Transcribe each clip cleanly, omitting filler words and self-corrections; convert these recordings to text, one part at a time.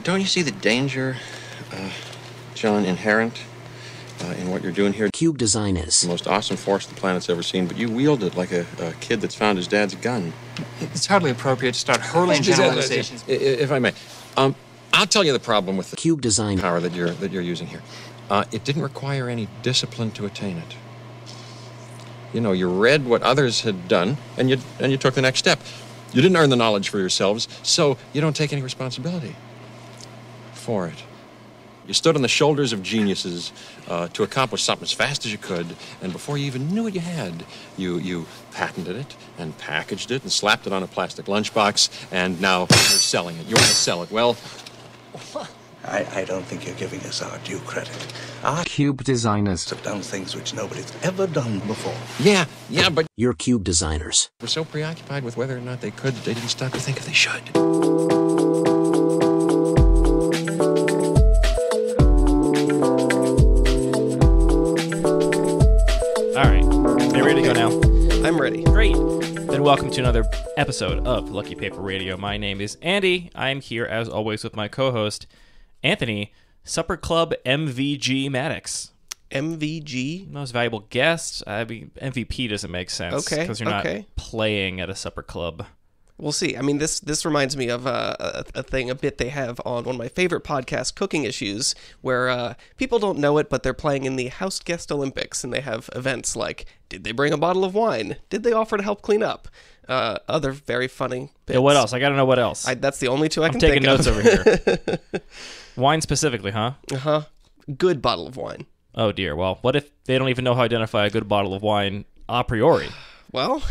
Don't you see the danger, John, inherent in what you're doing here? Cube design is The most awesome force the planet's ever seen, but you wield it like a kid that's found his dad's gun. It's hardly appropriate to start hurling generalizations. If I may, I'll tell you the problem with the cube design power that you're using here. It didn't require any discipline to attain it. You know, you read what others had done, and you took the next step. You didn't earn the knowledge for yourselves, so you don't take any responsibility for it. You stood on the shoulders of geniuses to accomplish something as fast as you could, and before you even knew what you had, you patented it and packaged it and slapped it on a plastic lunchbox, and now you're selling it. You want to sell it. Well, I don't think you're giving us our due credit. Our cube designers have done things which nobody's ever done before. yeah, but you're cube designers. were so preoccupied with whether or not they could, they didn't stop to think if they should. All right. Are you ready to go now? I'm ready. Great. Then welcome to another episode of Lucky Paper Radio. My name is Andy. I'm here, as always, with my co-host, Anthony, Supper Club MVG Maddox. MVG? Most valuable guest. I mean, MVP doesn't make sense. Okay, Because you're not okay. playing at a supper club. We'll see. I mean, this reminds me of a bit they have on one of my favorite podcasts, Cooking Issues, where people don't know it, but they're playing in the House Guest Olympics, and they have events like, did they bring a bottle of wine? Did they offer to help clean up? Other very funny bits. Yeah, what else? I got to know what else. That's the only two I I'm can taking think of. notes over here. Wine specifically, huh? Uh-huh. Good bottle of wine. Oh, dear. Well, what if they don't even know how to identify a good bottle of wine a priori? Well,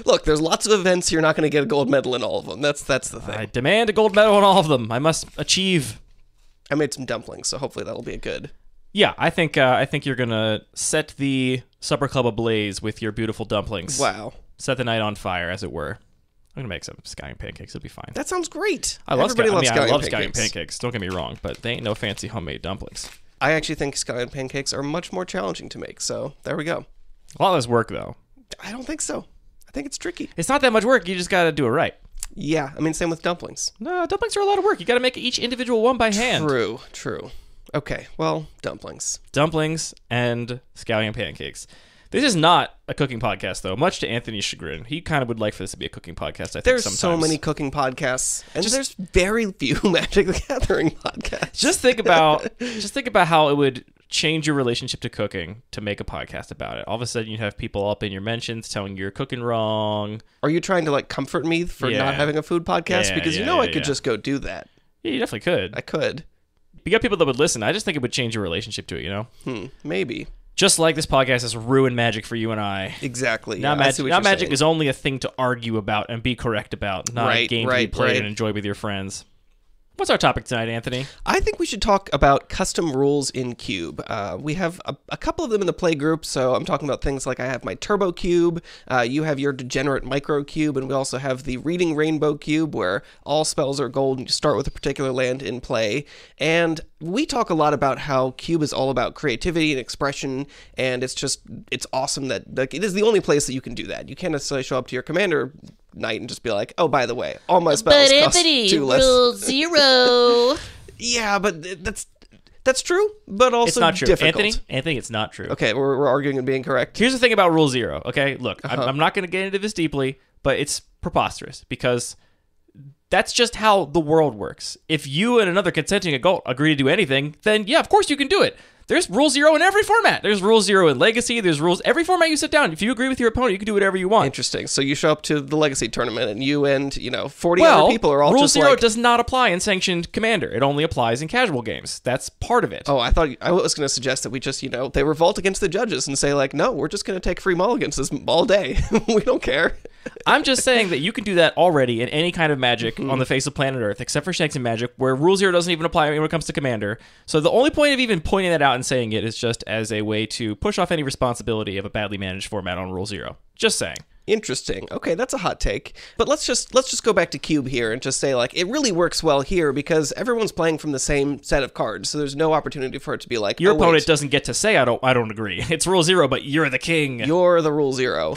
look, there's lots of events you're not going to get a gold medal in all of them. That's the thing. I demand a gold medal in all of them. I must achieve. I made some dumplings, so hopefully that'll be a good. Yeah, I think you're gonna set the supper club ablaze with your beautiful dumplings. Wow, set the night on fire, as it were. I'm gonna make some scallion pancakes. It'll be fine. That sounds great. I love Everybody scallion loves pancakes. Don't get me wrong, but they ain't no fancy homemade dumplings. I actually think scallion pancakes are much more challenging to make. So there we go. A lot less work though. I don't think so. I think it's tricky. It's not that much work. You just gotta do it right. Yeah, I mean, same with dumplings. No, dumplings are a lot of work. You gotta make each individual one by hand. True. Okay, well, dumplings. Dumplings and scallion pancakes. This is not a cooking podcast, though, much to Anthony's chagrin. He kind of would like for this to be a cooking podcast, I think, There's sometimes. so many cooking podcasts, and there's very few Magic the Gathering podcasts. Just think about how it would change your relationship to cooking to make a podcast about it. All of a sudden, you'd have people up in your mentions telling you you're cooking wrong. Are you trying to, comfort me for not having a food podcast? Because I could just go do that. Yeah, you definitely could. I could. You got people that would listen. I just think it would change your relationship to it, you know? Maybe. Just like this podcast has ruined Magic for you and I. Exactly. Now, yeah, Magic is only a thing to argue about and be correct about, not a game to be played and enjoy with your friends. What's our topic tonight, Anthony? I think we should talk about custom rules in Cube. We have a couple of them in the play group, so I'm talking about things like I have my Turbo Cube, you have your Degenerate Micro Cube, and we also have the Reading Rainbow Cube, where all spells are gold and you start with a particular land in play. And we talk a lot about how Cube is all about creativity and expression, and it's awesome that it is the only place that you can do that. You can't necessarily show up to your commander night and just be like, oh, by the way, all my spells cost 2 less. Rule 0. Yeah, but that's true, but also it's not true. difficult. Anthony, it's not true. Okay, we're arguing and being correct. Here's the thing about Rule 0, okay? Look, I'm not going to get into this deeply, but it's preposterous because that's just how the world works. If you and another consenting adult agree to do anything, then yeah, of course you can do it. There's Rule 0 in every format. There's Rule 0 in Legacy. There's rules. Every format you sit down, if you agree with your opponent, you can do whatever you want. Interesting. So you show up to the Legacy tournament and you and, 40 other people are all Rule just 0 does not apply in Sanctioned Commander. It only applies in casual games. That's part of it. Oh, I thought I was going to suggest that we just, they revolt against the judges and say, no, we're just going to take free mulligans all day. We don't care. I'm just saying that you can do that already in any kind of Magic on the face of planet Earth, except for Shanks and Magic, where Rule 0 doesn't even apply when it comes to Commander. So the only point of even pointing that out and saying it is just as a way to push off any responsibility of a badly managed format on Rule 0. Just saying. Interesting. Okay, that's a hot take. But let's just go back to Cube here and just say it really works well here because everyone's playing from the same set of cards, so there's no opportunity for it to be your opponent doesn't get to say I don't agree. It's Rule 0, but you're the king. You're the Rule 0.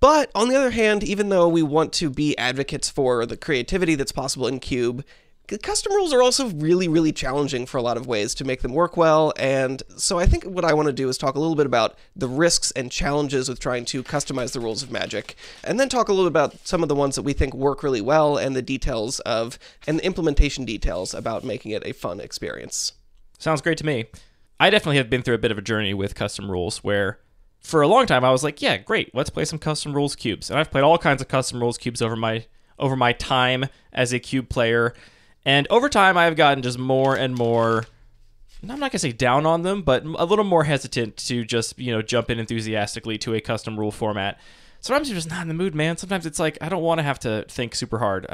But on the other hand, even though we want to be advocates for the creativity that's possible in Cube, custom rules are also really, really challenging for a lot of ways to make them work well, and so I think what I want to do is talk a little bit about the risks and challenges with trying to customize the rules of Magic, and then talk a little bit about some of the ones that we think work really well and the details of, and the implementation details about making it a fun experience. Sounds great to me. I definitely have been through a bit of a journey with custom rules where for a long time I was like, yeah, great, let's play some custom rules cubes. And I've played all kinds of custom rules cubes over my time as a cube player. And over time, I've gotten just more and more, I'm not going to say down on them, but a little more hesitant to just, jump in enthusiastically to a custom rule format. Sometimes you're just not in the mood, man. Sometimes it's like, I don't want to have to think super hard.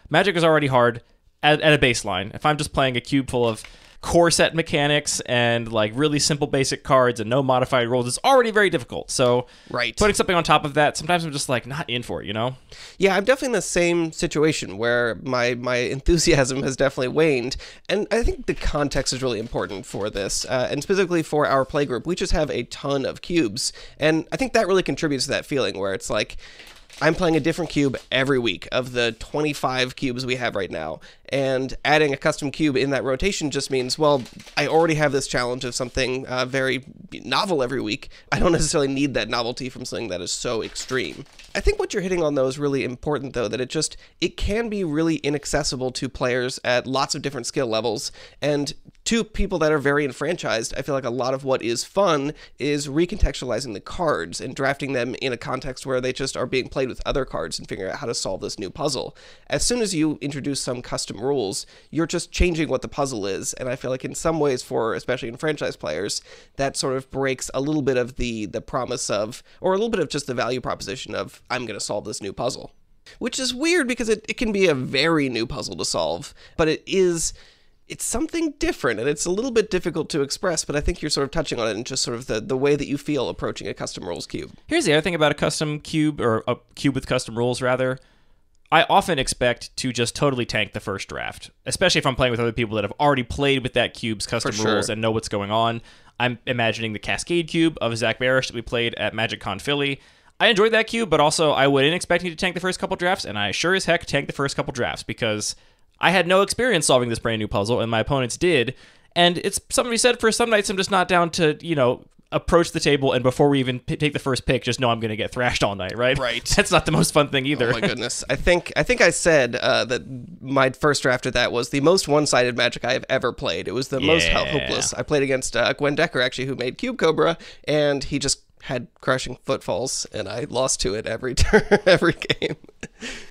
Magic is already hard at a baseline. If I'm just playing a cube full of core set mechanics and like really simple basic cards and no modified rules, it's already very difficult. So putting something on top of that, sometimes I'm just like not in for it, Yeah, I'm definitely in the same situation where my enthusiasm has definitely waned, and I think the context is really important for this, and specifically for our playgroup. We just have a ton of cubes, and I think that really contributes to that feeling where it's like, I'm playing a different cube every week of the 25 cubes we have right now, and adding a custom cube in that rotation just means, well, I already have this challenge of something very novel every week. I don't necessarily need that novelty from something that is so extreme. I think what you're hitting on, though, is really important, though, that it can be really inaccessible to players at lots of different skill levels, and to people that are very enfranchised, I feel like a lot of what is fun is recontextualizing the cards and drafting them in a context where they just are being played with other cards and figuring out how to solve this new puzzle. As soon as you introduce some custom rules, you're just changing what the puzzle is, and I feel like in some ways, for especially enfranchised players, that sort of breaks a little bit of the promise of, or a little bit of just the value proposition of, I'm going to solve this new puzzle. Which is weird because it can be a very new puzzle to solve, but it's something different, and it's a little bit difficult to express, but I think you're sort of touching on it in just sort of the way that you feel approaching a custom rules cube. Here's the other thing about a custom cube, or a cube with custom rules, rather. I often expect to just totally tank the first draft, especially if I'm playing with other people that have already played with that cube's custom rules and know what's going on. I'm imagining the Cascade cube of Zach Barish that we played at MagicCon Philly. I enjoyed that cube, but also I wouldn't expect you to tank the first couple drafts, and I sure as heck tanked the first couple drafts because I had no experience solving this brand new puzzle, and my opponents did. And it's something we said, for some nights I'm just not down to, approach the table, and before we even take the first pick, just know I'm going to get thrashed all night, right? Right. That's not the most fun thing either. Oh my goodness. I think I said that my first draft of that was the most one-sided Magic I have ever played. It was the most hopeless. I played against Gwen Decker, actually, who made Cube Cobra, and he just had crushing footfalls, and I lost to it every turn, every game.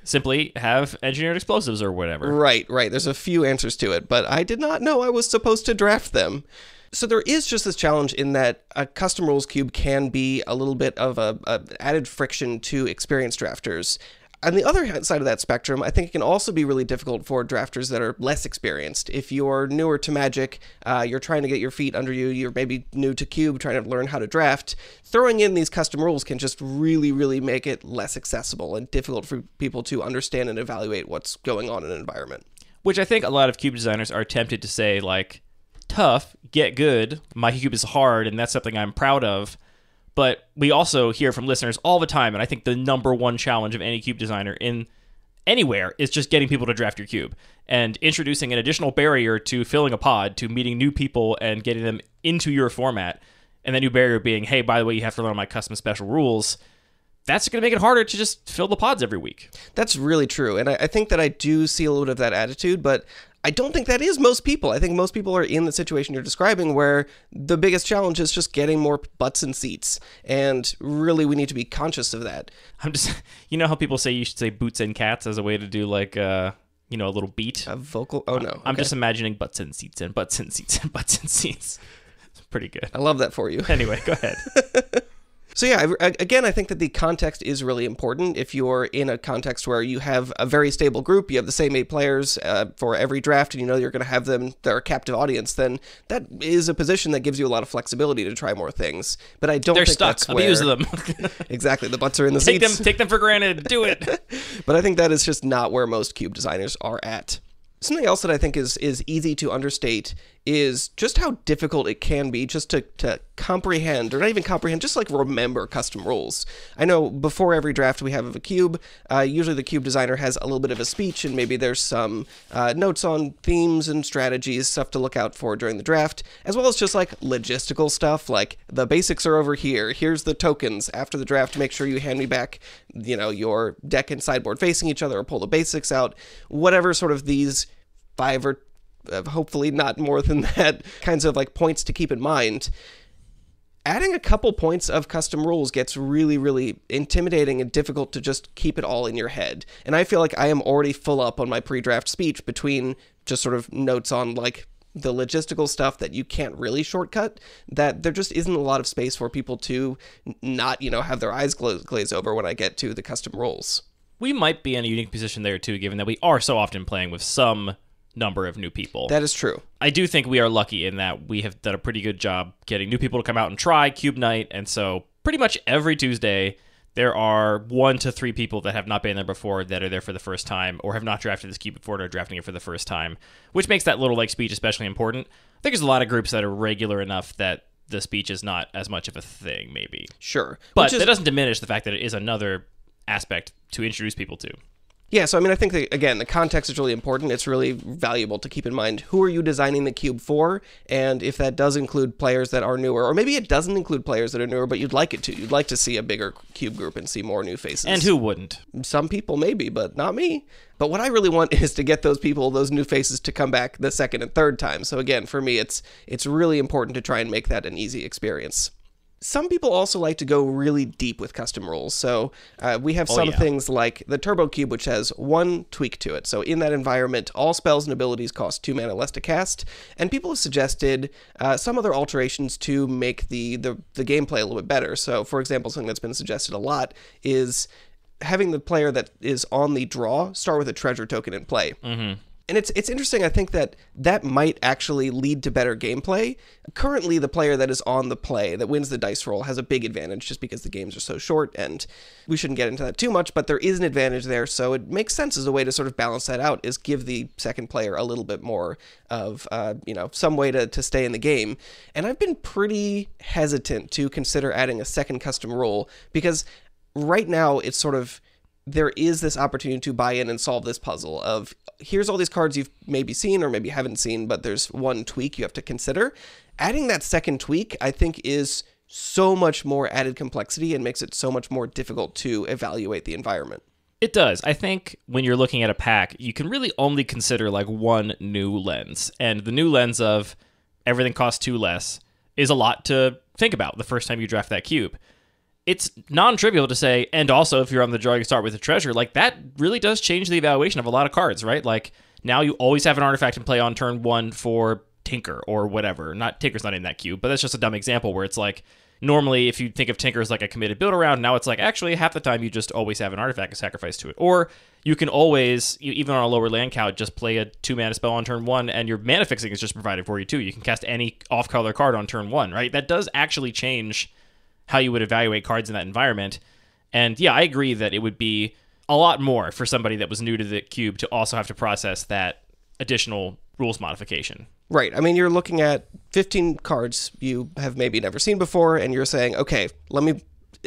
Simply have engineered explosives or whatever. Right. There's a few answers to it, but I did not know I was supposed to draft them. So there is just this challenge in that a custom rules cube can be a little bit of a added friction to experienced drafters. On the other side of that spectrum, I think it can also be really difficult for drafters that are less experienced. If you're newer to Magic, you're trying to get your feet under you, you're maybe new to Cube, trying to learn how to draft, throwing in these custom rules can just really, really make it less accessible and difficult for people to understand and evaluate what's going on in an environment. Which I think a lot of Cube designers are tempted to say, like, tough, get good, my Cube is hard, and that's something I'm proud of. But we also hear from listeners all the time, and I think the number one challenge of any cube designer in anywhere is just getting people to draft your cube and introducing an additional barrier to filling a pod, to meeting new people and getting them into your format. And the new barrier being, hey, by the way, you have to learn my custom special rules. That's going to make it harder to just fill the pods every week. That's really true. And I think that I do see a little bit of that attitude, but I don't think that is most people. I think most people are in the situation you're describing where the biggest challenge is just getting more butts and seats. And really, we need to be conscious of that. I'm just, how people say you should say boots and cats as a way to do like, a little beat? A vocal? Oh, no. I'm just imagining butts and seats and butts and seats and butts and seats. It's pretty good. I love that for you. Anyway, go ahead. So yeah, again, I think that the context is really important. If you're in a context where you have a very stable group, you have the same 8 players for every draft, and you're going to have them, they're a captive audience, then that is a position that gives you a lot of flexibility to try more things. But I don't think stuck. That's where... Abuse them. Exactly, the butts are in the seats. Take them for granted. Do it. But I think that is just not where most cube designers are at. Something else that I think is easy to understate is just how difficult it can be just to comprehend, or not even comprehend, just like remember custom rules. I know before every draft we have of a cube, usually the cube designer has a little bit of a speech, and maybe there's some notes on themes and strategies, stuff to look out for during the draft, as well as just like logistical stuff, like the basics are over here, here's the tokens. After the draft, make sure you hand me back, your deck and sideboard facing each other, or pull the basics out, whatever sort of these 5 or hopefully not more than that kinds of like points to keep in mind. Adding a couple points of custom rules gets really, really intimidating and difficult to just keep it all in your head. And I feel like I am already full up on my pre-draft speech between just sort of notes on like the logistical stuff that you can't really shortcut, that there just isn't a lot of space for people to not, have their eyes glaze over when I get to the custom rules. We might be in a unique position there too, given that we are so often playing with some number of new people. That is true. I do think we are lucky in that we have done a pretty good job getting new people to come out and try Cube Night, and so pretty much every Tuesday there are 1 to 3 people that have not been there before that are there for the first time, or have not drafted this cube before and are drafting it for the first time, which makes that little like speech especially important. I think there's a lot of groups that are regular enough that the speech is not as much of a thing, maybe. Sure. But that doesn't diminish the fact that it is another aspect to introduce people to. Yeah, so I mean, I think that, again, the context is really important. It's really valuable to keep in mind who are you designing the cube for, and if that does include players that are newer, or maybe it doesn't include players that are newer, but you'd like it to. You'd like to see a bigger cube group and see more new faces. And who wouldn't? Some people maybe, but not me. But what I really want is to get those people, those new faces, to come back the second and third time. So again, for me, it's really important to try and make that an easy experience. Some people also like to go really deep with custom rules. So we have some things like the Turbo Cube, which has 1 tweak to it. So in that environment, all spells and abilities cost 2 mana less to cast. And people have suggested some other alterations to make the gameplay a little bit better. So for example, something that's been suggested a lot is having the player that is on the draw start with a treasure token in play. Mm-hmm. And it's interesting, I think that might actually lead to better gameplay. Currently, the player that is on the play, that wins the dice roll, has a big advantage just because the games are so short, and we shouldn't get into that too much, but there is an advantage there, so it makes sense as a way to sort of balance that out, is give the second player a little bit more of, some way to stay in the game. And I've been pretty hesitant to consider adding a second custom rule, because right now it's sort of, there is this opportunity to buy in and solve this puzzle of, here's all these cards you've maybe seen or maybe haven't seen, but there's one tweak you have to consider. Adding that second tweak, I think, is so much more added complexity and makes it so much more difficult to evaluate the environment. It does. I think when you're looking at a pack, you can really only consider like one new lens. And the new lens of everything costs 2 less is a lot to think about the first time you draft that cube. It's non-trivial to say, and also if you're on the draw, you start with a treasure. Like, that really does change the evaluation of a lot of cards, right? Like, now you always have an artifact in play on turn 1 for Tinker or whatever. Tinker's not in that cube, but that's just a dumb example where it's like, normally if you think of Tinker as like a committed build around, now it's like, actually, half the time you just always have an artifact to sacrifice to it. Or you can always, even on a lower land count, just play a 2-mana spell on turn 1, and your mana fixing is just provided for you too. You can cast any off-color card on turn 1, right? That does actually change how you would evaluate cards in that environment. And yeah, I agree that it would be a lot more for somebody that was new to the cube to also have to process that additional rules modification. Right. I mean, you're looking at 15 cards you have maybe never seen before, and you're saying, okay,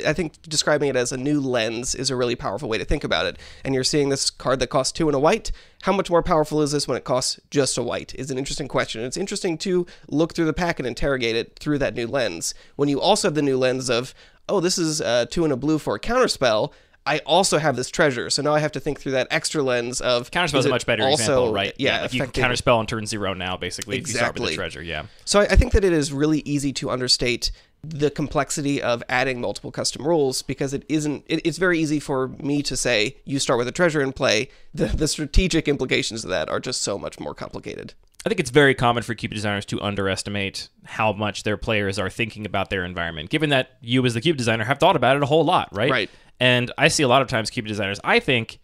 I think describing it as a new lens is a really powerful way to think about it. And you're seeing this card that costs 2 and a white. How much more powerful is this when it costs just a white is an interesting question. It's interesting to look through the pack and interrogate it through that new lens. When you also have the new lens of, oh, this is 2 and a blue for a counterspell, I also have this treasure. So now I have to think through that extra lens of... Counterspell is a much better example, right? Yeah, like you can counterspell on turn 0 now, basically, if you start with the treasure, yeah. So I think that it is really easy to understate the complexity of adding multiple custom rules, because it's very easy for me to say, you start with a treasure in play. The strategic implications of that are just so much more complicated. I think it's very common for cube designers to underestimate how much their players are thinking about their environment, given that you as the cube designer have thought about it a whole lot, right? Right. And I see a lot of times cube designers, I think,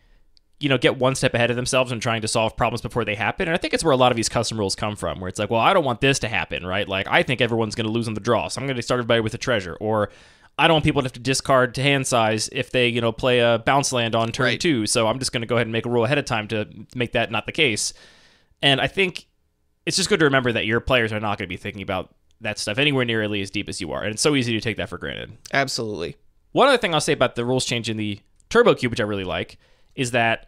get one step ahead of themselves and trying to solve problems before they happen. And I think it's where a lot of these custom rules come from, where it's like, well, I don't want this to happen, right? Like, I think everyone's going to lose on the draw, so I'm going to start everybody with a treasure. Or I don't want people to have to discard to hand size if they, play a bounce land on turn 2, so I'm just going to go ahead and make a rule ahead of time to make that not the case. And I think it's just good to remember that your players are not going to be thinking about that stuff anywhere nearly as deep as you are. And it's so easy to take that for granted. Absolutely. One other thing I'll say about the rules change in the Turbo Cube, which I really like, is that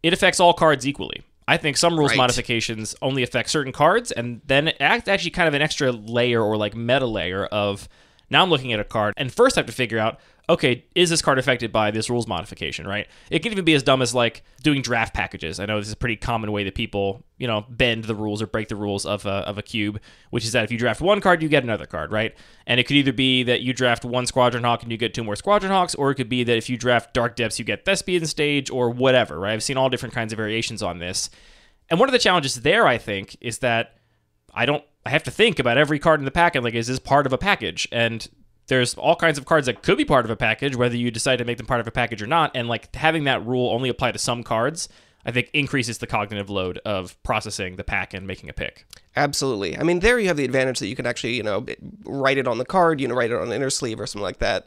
it affects all cards equally. I think some rules modifications only affect certain cards, and then it acts actually kind of an extra layer or like meta layer of, now I'm looking at a card, and first I have to figure out, okay, is this card affected by this rules modification, right? It can even be as dumb as like doing draft packages. I know this is a pretty common way that people, bend the rules or break the rules of a cube, which is that if you draft one card, you get another card, right? And it could either be that you draft one Squadron Hawk and you get 2 more Squadron Hawks, or it could be that if you draft Dark Depths, you get Thespian Stage or whatever, right? I've seen all different kinds of variations on this. And one of the challenges there, I think, is that I have to think about every card in the pack and like, is this part of a package? And there's all kinds of cards that could be part of a package, whether you decide to make them part of a package or not. And like having that rule only apply to some cards, I think increases the cognitive load of processing the pack and making a pick. Absolutely. I mean, there you have the advantage that you can actually, write it on the card, write it on an inner sleeve or something like that.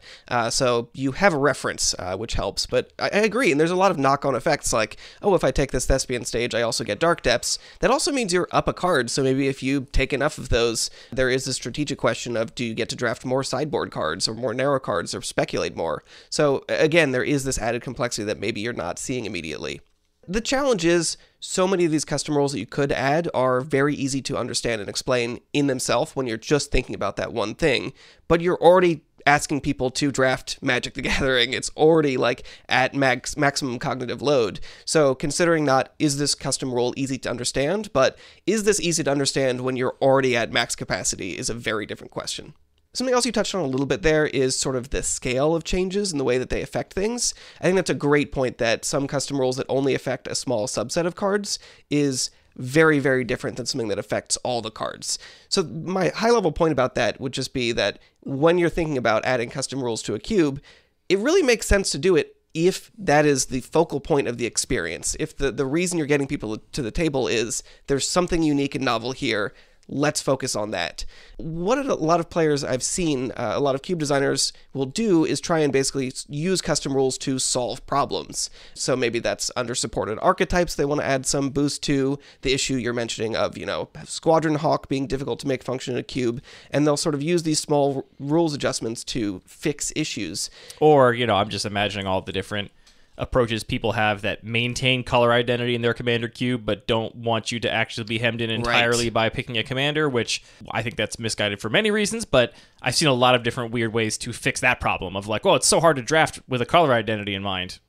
So you have a reference, which helps. But I agree. And there's a lot of knock-on effects like, oh, if I take this Thespian Stage, I also get Dark Depths. That also means you're up a card. So maybe if you take enough of those, there is a strategic question of, do you get to draft more sideboard cards or more narrow cards or speculate more? So again, there is this added complexity that maybe you're not seeing immediately. The challenge is, so many of these custom rules that you could add are very easy to understand and explain in themselves when you're just thinking about that one thing, but you're already asking people to draft Magic the Gathering. It's already like at maximum cognitive load. So considering not, is this custom rule easy to understand, but is this easy to understand when you're already at max capacity is a very different question. Something else you touched on a little bit there is sort of the scale of changes and the way that they affect things. I think that's a great point, that some custom rules that only affect a small subset of cards is very, very different than something that affects all the cards. So my high-level point about that would just be that when you're thinking about adding custom rules to a cube, it really makes sense to do it if that is the focal point of the experience. If the reason you're getting people to the table is there's something unique and novel here, let's focus on that. What a lot of players I've seen, a lot of cube designers will do is try and basically use custom rules to solve problems. So maybe that's under supported archetypes they want to add some boost to, the issue you're mentioning of, Squadron Hawk being difficult to make function in a cube, and they'll sort of use these small rules adjustments to fix issues. Or, I'm just imagining all the different approaches people have that maintain color identity in their commander cube but don't want you to actually be hemmed in entirely by picking a commander, which I think that's misguided for many reasons, but I've seen a lot of different weird ways to fix that problem of like, well, it's so hard to draft with a color identity in mind.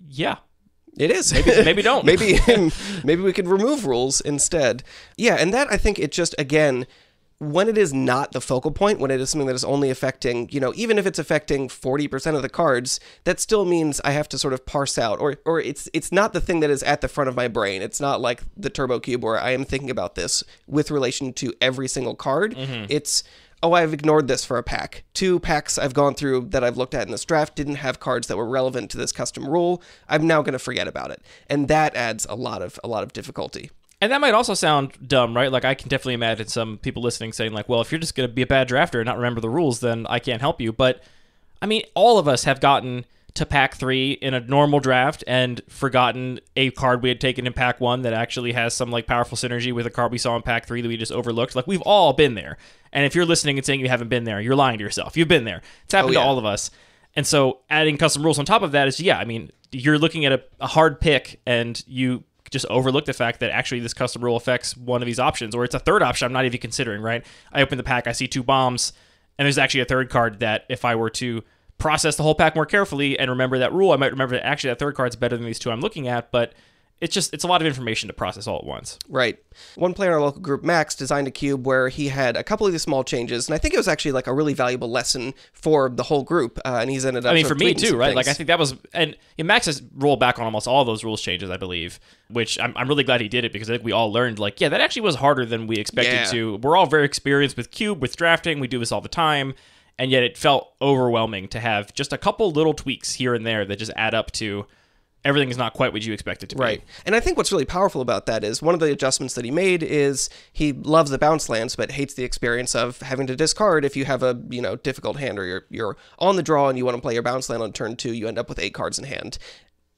Yeah. It is. Maybe don't. maybe we could remove rules instead. Yeah, and that, I think it just, again, when it is not the focal point, when it is something that is only affecting, even if it's affecting 40% of the cards, that still means I have to sort of parse out, or it's not the thing that is at the front of my brain. It's not like the Turbo Cube where I am thinking about this with relation to every single card. Mm-hmm. It's, oh, I've ignored this for a pack. 2 packs I've gone through that I've looked at in this draft didn't have cards that were relevant to this custom rule. I'm now going to forget about it. And that adds a lot of difficulty. And that might also sound dumb, right? Like, I can definitely imagine some people listening saying, like, well, if you're just going to be a bad drafter and not remember the rules, then I can't help you. But, I mean, all of us have gotten to pack 3 in a normal draft and forgotten a card we had taken in pack 1 that actually has some, like, powerful synergy with a card we saw in pack 3 that we just overlooked. Like, we've all been there. And if you're listening and saying you haven't been there, you're lying to yourself. You've been there. It's happened to all of us. And so adding custom rules on top of that is, I mean, you're looking at a hard pick and you just overlook the fact that actually this custom rule affects one of these options, or it's a third option I'm not even considering, right? I open the pack, I see 2 bombs, and there's actually a third card that if I were to process the whole pack more carefully and remember that rule, I might remember that actually that third card's better than these 2 I'm looking at, but it's a lot of information to process all at once. Right. One player in our local group, Max, designed a cube where he had a couple of these small changes, and I think it was actually like a really valuable lesson for the whole group, and he's ended up... I mean, for me too, right? Like, I think that was... And Max has rolled back on almost all those rules changes, I believe, which I'm really glad he did it, because I think we all learned, like, that actually was harder than we expected to. We're all very experienced with cube, with drafting, we do this all the time, and yet it felt overwhelming to have just a couple little tweaks here and there that just add up to... everything is not quite what you expect it to be. Right. And I think what's really powerful about that is one of the adjustments that he made is he loves the bounce lands, but hates the experience of having to discard if you have a, difficult hand, or you're on the draw and you want to play your bounce land on turn 2, you end up with 8 cards in hand.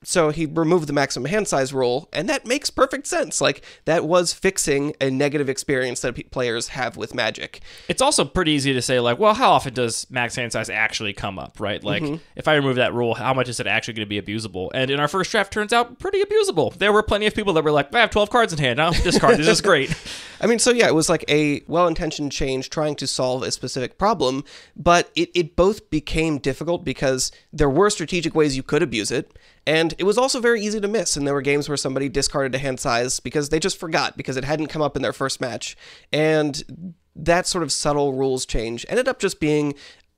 So he removed the maximum hand size rule, and that makes perfect sense. Like, that was fixing a negative experience that players have with Magic. It's also pretty easy to say, like, well, how often does max hand size actually come up, right? Like, if I remove that rule, how much is it actually going to be abusable? And in our first draft, turns out pretty abusable. There were plenty of people that were like, I have 12 cards in hand. I'll discard. This is great. I mean, so yeah, it was like a well-intentioned change trying to solve a specific problem, but it both became difficult because there were strategic ways you could abuse it, and it was also very easy to miss, and there were games where somebody discarded a hand size because they just forgot, because it hadn't come up in their first match, and that sort of subtle rules change ended up just being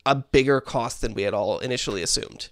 a bigger cost than we had all initially assumed.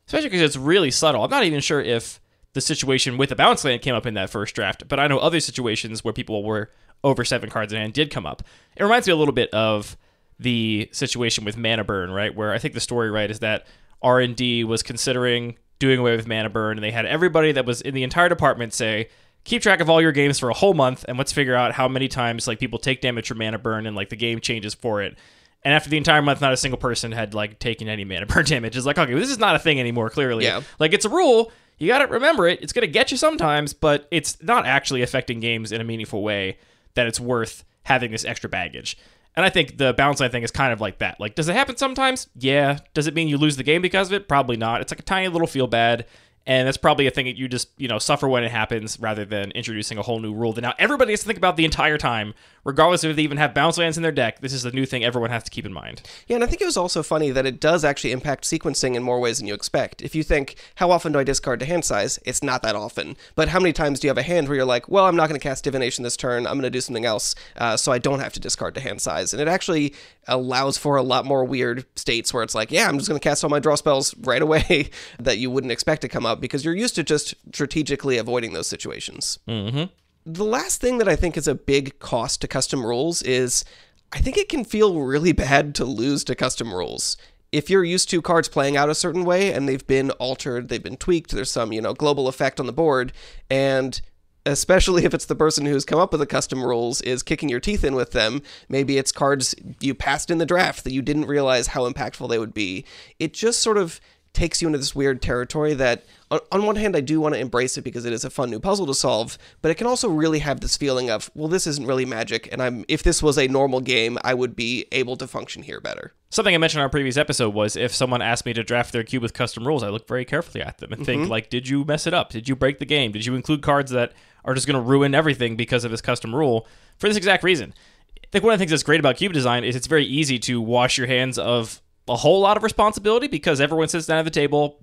Especially because it's really subtle. I'm not even sure if the situation with the bounce land came up in that first draft, but I know other situations where people were over 7 cards in hand did come up. It reminds me a little bit of the situation with mana burn, right? Where I think the story, right, is that R&D was considering doing away with mana burn, and they had everybody that was in the entire department say, keep track of all your games for a whole month, and let's figure out how many times like people take damage from mana burn, and like the game changes for it. And after the entire month, not a single person had like taken any mana burn damage. It's like, okay, well, this is not a thing anymore, clearly. Yeah. Like, it's a rule. You got to remember it. It's going to get you sometimes, but it's not actually affecting games in a meaningful way that it's worth having this extra baggage. And I think the bounce line thing is kind of like that. Like, does it happen sometimes? Yeah. Does it mean you lose the game because of it? Probably not. It's like a tiny little feel bad. And that's probably a thing that you just, suffer when it happens rather than introducing a whole new rule that now everybody has to think about the entire time, regardless if they even have bounce lands in their deck. This is a new thing everyone has to keep in mind. Yeah, and I think it was also funny that it does actually impact sequencing in more ways than you expect. If you think, how often do I discard to hand size? It's not that often. But how many times do you have a hand where you're like, well, I'm not going to cast Divination this turn, I'm going to do something else, so I don't have to discard to hand size. And it actually allows for a lot more weird states where it's like, yeah, I'm just going to cast all my draw spells right away that you wouldn't expect to come up because you're used to just strategically avoiding those situations. Mm-hmm. The last thing that I think is a big cost to custom rules is I think it can feel really bad to lose to custom rules. If you're used to cards playing out a certain way and they've been altered, they've been tweaked, there's some, global effect on the board, and especially if it's the person who's come up with the custom rules is kicking your teeth in with them, maybe it's cards you passed in the draft that you didn't realize how impactful they would be. It just sort of takes you into this weird territory that, on one hand, I do want to embrace it because it is a fun new puzzle to solve, but it can also really have this feeling of, well, this isn't really Magic, and if this was a normal game, I would be able to function here better. Something I mentioned in our previous episode was if someone asked me to draft their cube with custom rules, I look very carefully at them and think, like, did you mess it up? Did you break the game? Did you include cards that are just going to ruin everything because of this custom rule? For this exact reason. I think one of the things that's great about cube design is it's very easy to wash your hands of a whole lot of responsibility because everyone sits down at the table,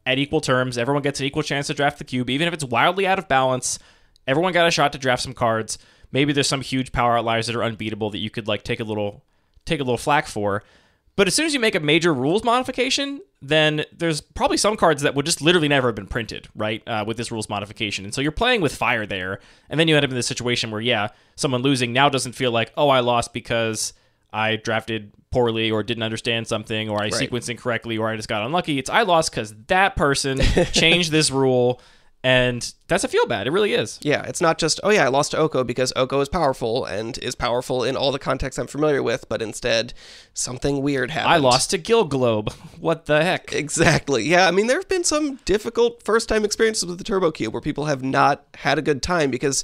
at equal terms. Everyone gets an equal chance to draft the cube. Even if it's wildly out of balance, everyone got a shot to draft some cards. Maybe there's some huge power outliers that are unbeatable that you could like take a little flack for. But as soon as you make a major rules modification, then there's probably some cards that would just literally never have been printed, right, with this rules modification. And so you're playing with fire there. And then you end up in this situation where, someone losing now doesn't feel like, oh, I lost because I drafted poorly or didn't understand something or I sequenced incorrectly or I just got unlucky. It's I lost because that person changed this rule, and that's a feel bad. It really is. Yeah, it's not just, I lost to Oko because Oko is powerful and is powerful in all the contexts I'm familiar with, but instead something weird happened. I lost to Gil Globe. What the heck? Exactly. Yeah, I mean, there have been some difficult first-time experiences with the Turbo Cube where people have not had a good time because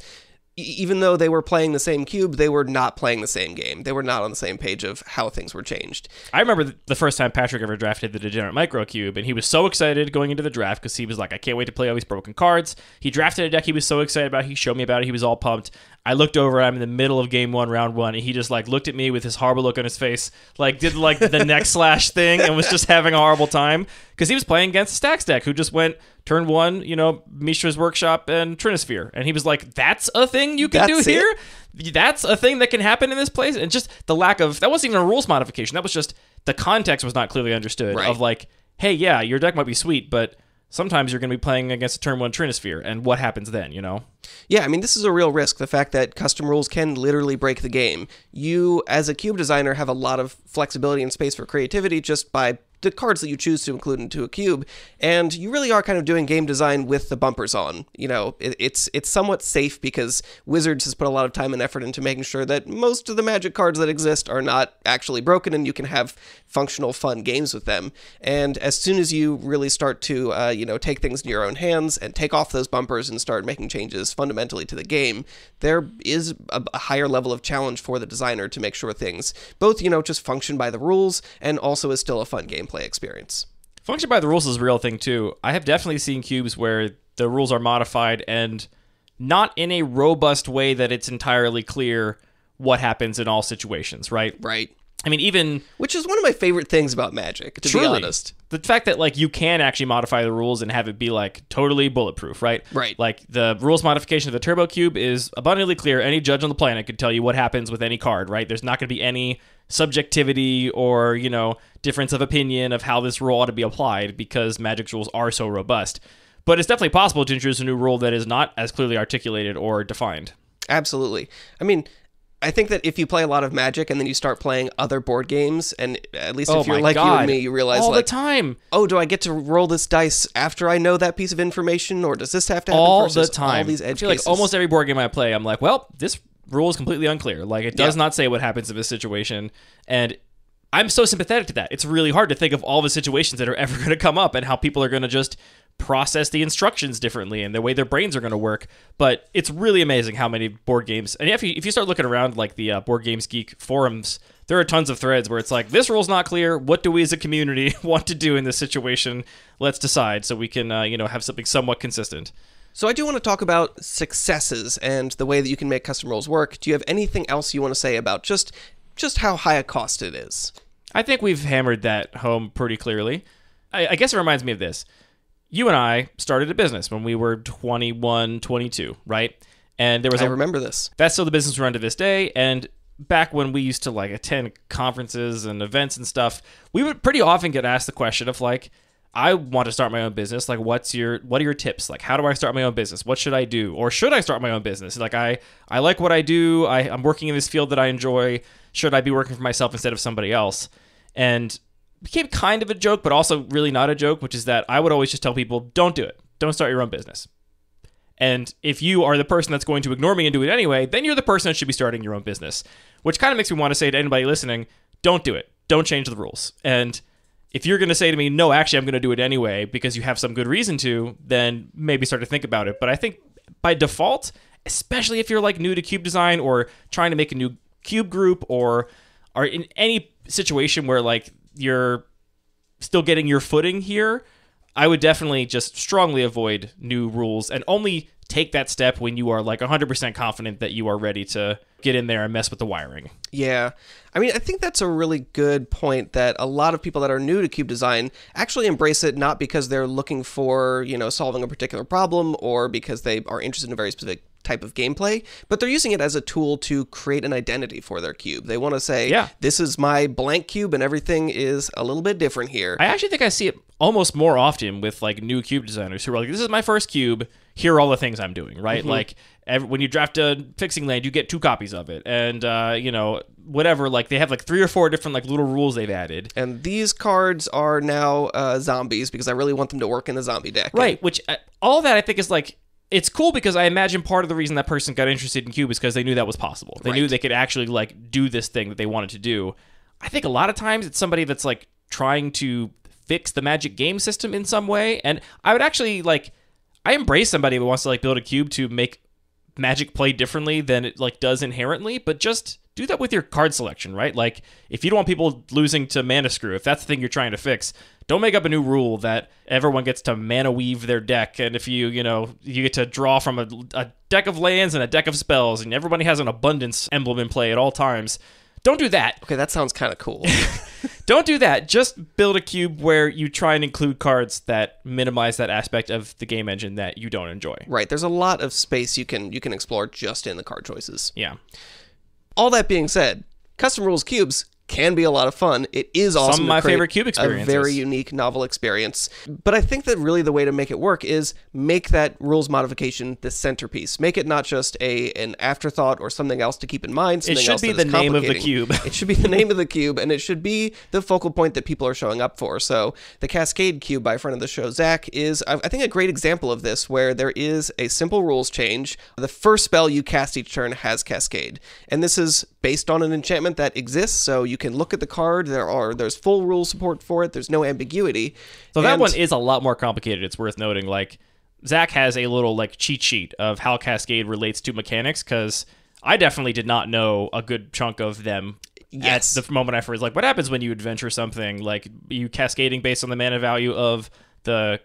even though they were playing the same cube, they were not playing the same game. They were not on the same page of how things were changed. I remember the first time Patrick ever drafted the Degenerate Micro Cube, and he was so excited going into the draft because he was like, I can't wait to play all these broken cards. He drafted a deck he was so excited about. He showed me about it. He was all pumped. I looked over, I'm in the middle of game 1, round 1, and he just looked at me with his horrible look on his face, did the neck slash thing and was just having a horrible time because he was playing against a Stacks deck who just went turn 1, Mishra's Workshop and Trinisphere. And he was like, that's a thing you can do here? That's a thing that can happen in this place? And just the lack of, that wasn't even a rules modification. That was just, the context was not clearly understood of hey, yeah, your deck might be sweet, but sometimes you're going to be playing against a turn 1 Trinisphere, and what happens then, Yeah, I mean, this is a real risk, the fact that custom rules can literally break the game. You, as a cube designer, have a lot of flexibility and space for creativity just by the cards that you choose to include into a cube, and you really are kind of doing game design with the bumpers on. It's somewhat safe because Wizards has put a lot of time and effort into making sure that most of the Magic cards that exist are not actually broken, and you can have functional, fun games with them. And as soon as you really start to, take things in your own hands and take off those bumpers and start making changes fundamentally to the game, there is a higher level of challenge for the designer to make sure things both, just function by the rules and also is still a fun gameplay experience. Function by the rules is a real thing too. I have definitely seen cubes where the rules are modified and not in a robust way that it's entirely clear what happens in all situations, right? Right. I mean, even... Which is one of my favorite things about Magic, to be honest. The fact that, you can actually modify the rules and have it be, totally bulletproof, right? Right. The rules modification of the Turbo Cube is abundantly clear. Any judge on the planet could tell you what happens with any card, right? There's not going to be any subjectivity or, difference of opinion of how this rule ought to be applied because Magic's rules are so robust. But it's definitely possible to introduce a new rule that is not as clearly articulated or defined. Absolutely. I mean... I think that if you play a lot of Magic and then you start playing other board games, and at least if you're like you and me, you realize all the time. Oh, do I get to roll this dice after I know that piece of information, or does this have to happen all first? The time? All these edge I feel cases. like almost every board game I play, I'm like, well, this rule is completely unclear. It does not say what happens in this situation, and I'm so sympathetic to that. It's really hard to think of all the situations that are ever going to come up and how people are going to just process the instructions differently and the way their brains are going to work. But it's really amazing how many board games, and if you start looking around the Board Games Geek forums, there are tons of threads where it's like, this rule's not clear. What do we as a community want to do in this situation? Let's decide so we can have something somewhat consistent. So I do want to talk about successes and the way that you can make custom rules work. Do you have anything else you want to say about just how high a cost it is? I think we've hammered that home pretty clearly. I guess it reminds me of this. You and I started a business when we were 21, 22, right? And there was I remember this. That's still the business we run to this day. And back when we used to attend conferences and events and stuff, we would pretty often get asked the question of I want to start my own business. What are your tips? How do I start my own business? What should I do? Or should I start my own business? I like what I do. I'm working in this field that I enjoy. Should I be working for myself instead of somebody else? And became kind of a joke, but also really not a joke, which is that I would always just tell people, don't do it. Don't start your own business. And if you are the person that's going to ignore me and do it anyway, then you're the person that should be starting your own business, which kind of makes me want to say to anybody listening, don't do it. Don't change the rules. And if you're going to say to me, no, actually, I'm going to do it anyway because you have some good reason to, then maybe start to think about it. But I think by default, especially if you're new to cube design or trying to make a new cube group or are in any situation where you're still getting your footing here, I would definitely just strongly avoid new rules and only take that step when you are 100% confident that you are ready to get in there and mess with the wiring. Yeah. I mean, I think that's a really good point that a lot of people that are new to cube design actually embrace it not because they're looking for, solving a particular problem or because they are interested in a very specific type of gameplay, but they're using it as a tool to create an identity for their cube. They want to say, this is my blank cube and everything is a little bit different here. I actually think I see it almost more often with new cube designers who are this is my first cube, here are all the things I'm doing, right? Mm-hmm. When you draft a fixing land, you get 2 copies of it. And, whatever, they have 3 or 4 different little rules they've added. And these cards are now zombies because I really want them to work in the zombie deck. Right, which all that I think is it's cool because I imagine part of the reason that person got interested in cube is because they knew that was possible. They knew they could actually do this thing that they wanted to do. I think a lot of times it's somebody that's trying to fix the Magic game system in some way. And I would actually I embrace somebody who wants to build a cube to make Magic play differently than it does inherently, but just do that with your card selection, right? If you don't want people losing to Mana Screw, if that's the thing you're trying to fix, don't make up a new rule that everyone gets to mana weave their deck, and if you get to draw from a deck of lands and a deck of spells, and everybody has an abundance emblem in play at all times. Don't do that. Okay, that sounds kind of cool. Don't do that. Just build a cube where you try and include cards that minimize that aspect of the game engine that you don't enjoy. Right. There's a lot of space you can explore just in the card choices. Yeah. All that being said, custom rules cubes can be a lot of fun. It is awesome. Some of my favorite cube experiences. A very unique, novel experience. But I think that really the way to make it work is make that rules modification the centerpiece. Make it not just an afterthought or something else to keep in mind. It should be the name of the cube. It should be the name of the cube, and it should be the focal point that people are showing up for. So the Cascade cube by a friend of the show, Zach, is, I think, a great example of this, where there is a simple rules change. The first spell you cast each turn has Cascade. And this is based on an enchantment that exists, so you can look at the card. There's full rule support for it. There's no ambiguity. So that one is a lot more complicated. It's worth noting. Like, Zach has a little like cheat sheet of how Cascade relates to mechanics, because I definitely did not know a good chunk of them. Yes. At the moment I first, like, what happens when you adventure something? Like, you cascading based on the mana value of the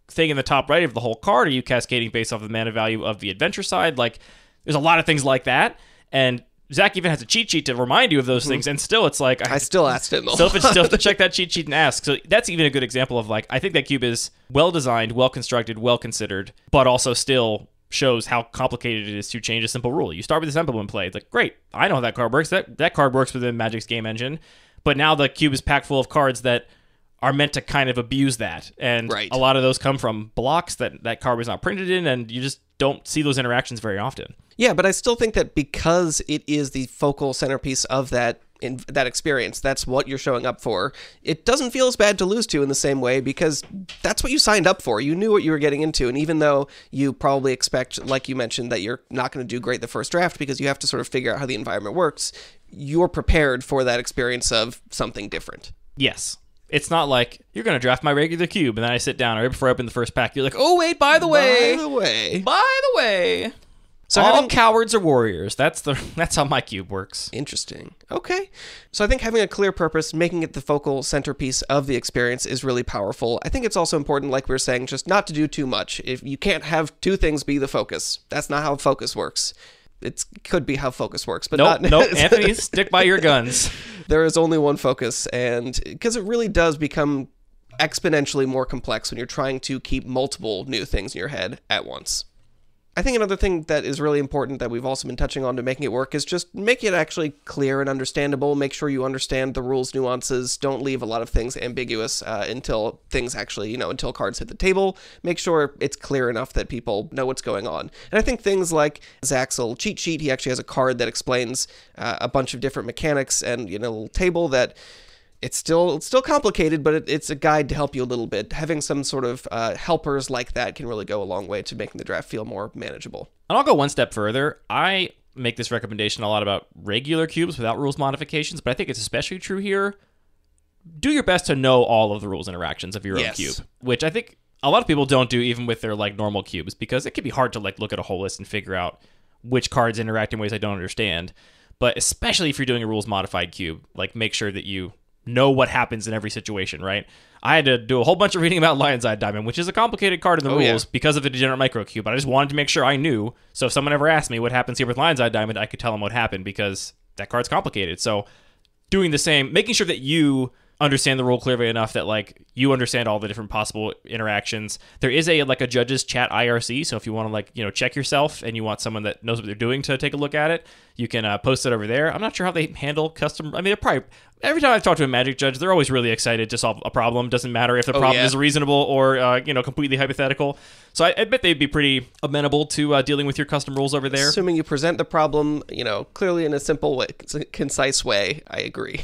thing in the top right of the whole card? Are you cascading based off the mana value of the adventure side? Like, there's a lot of things like that, and Zach even has a cheat sheet to remind you of those things, and still it's like... I still asked him. Still have to check that cheat sheet and ask. So that's even a good example of, like, I think that cube is well-designed, well-constructed, well-considered, but also still shows how complicated it is to change a simple rule. You start with this emblem play. It's like, great, I know how that card works. That card works within Magic's game engine, but now the cube is packed full of cards that are meant to kind of abuse that, and a lot of those come from blocks that card was not printed in, and you just don't see those interactions very often. Yeah, but I still think that because it is the focal centerpiece of that experience, that's what you're showing up for, it doesn't feel as bad to lose to in the same way, because that's what you signed up for. You knew what you were getting into, and even though you probably expect, like you mentioned, that you're not going to do great the first draft because you have to sort of figure out how the environment works, you're prepared for that experience of something different. Yes. It's not like, you're going to draft my regular cube, and then I sit down, right before I open the first pack, you're like, oh, wait, by the way. So all cowards are warriors. That's how my cube works. Interesting. Okay. So I think having a clear purpose, making it the focal centerpiece of the experience is really powerful. I think it's also important, like we were saying, just not to do too much. If you can't have two things be the focus. That's not how focus works. It could be how focus works, but Nope, Anthony, stick by your guns. There is only one focus, and because it really does become exponentially more complex when you're trying to keep multiple new things in your head at once. I think another thing that is really important that we've also been touching on to making it work is just make it actually clear and understandable. Make sure you understand the rules nuances. Don't leave a lot of things ambiguous until things actually, until cards hit the table. Make sure it's clear enough that people know what's going on. And I think things like Zach's little cheat sheet, he actually has a card that explains a bunch of different mechanics, and, a little table that... It's still complicated, but it's a guide to help you a little bit. Having some sort of helpers like that can really go a long way to making the draft feel more manageable. And I'll go one step further. I make this recommendation a lot about regular cubes without rules modifications, but I think it's especially true here. Do your best to know all of the rules interactions of your own cube, which I think a lot of people don't do even with their normal cubes, because it can be hard to look at a whole list and figure out which cards interact in ways I don't understand. But especially if you're doing a rules modified cube, make sure that you know what happens in every situation, right? I had to do a whole bunch of reading about Lion's Eye Diamond, which is a complicated card in the rules because of the degenerate microcube, but I just wanted to make sure I knew, so if someone ever asked me what happens here with Lion's Eye Diamond, I could tell them what happened, because that card's complicated. So doing the same, making sure that you understand the rule clearly enough that you understand all the different possible interactions. There is a judges chat IRC, so if you want to check yourself and you want someone that knows what they're doing to take a look at it, you can post it over there. I'm not sure how they handle custom. I mean, they're probably, every time I've talked to a Magic judge, they're always really excited to solve a problem. Doesn't matter if the problem is reasonable or completely hypothetical. So I bet they'd be pretty amenable to dealing with your custom rules over there. Assuming you present the problem, clearly in a simple way, concise way. I agree.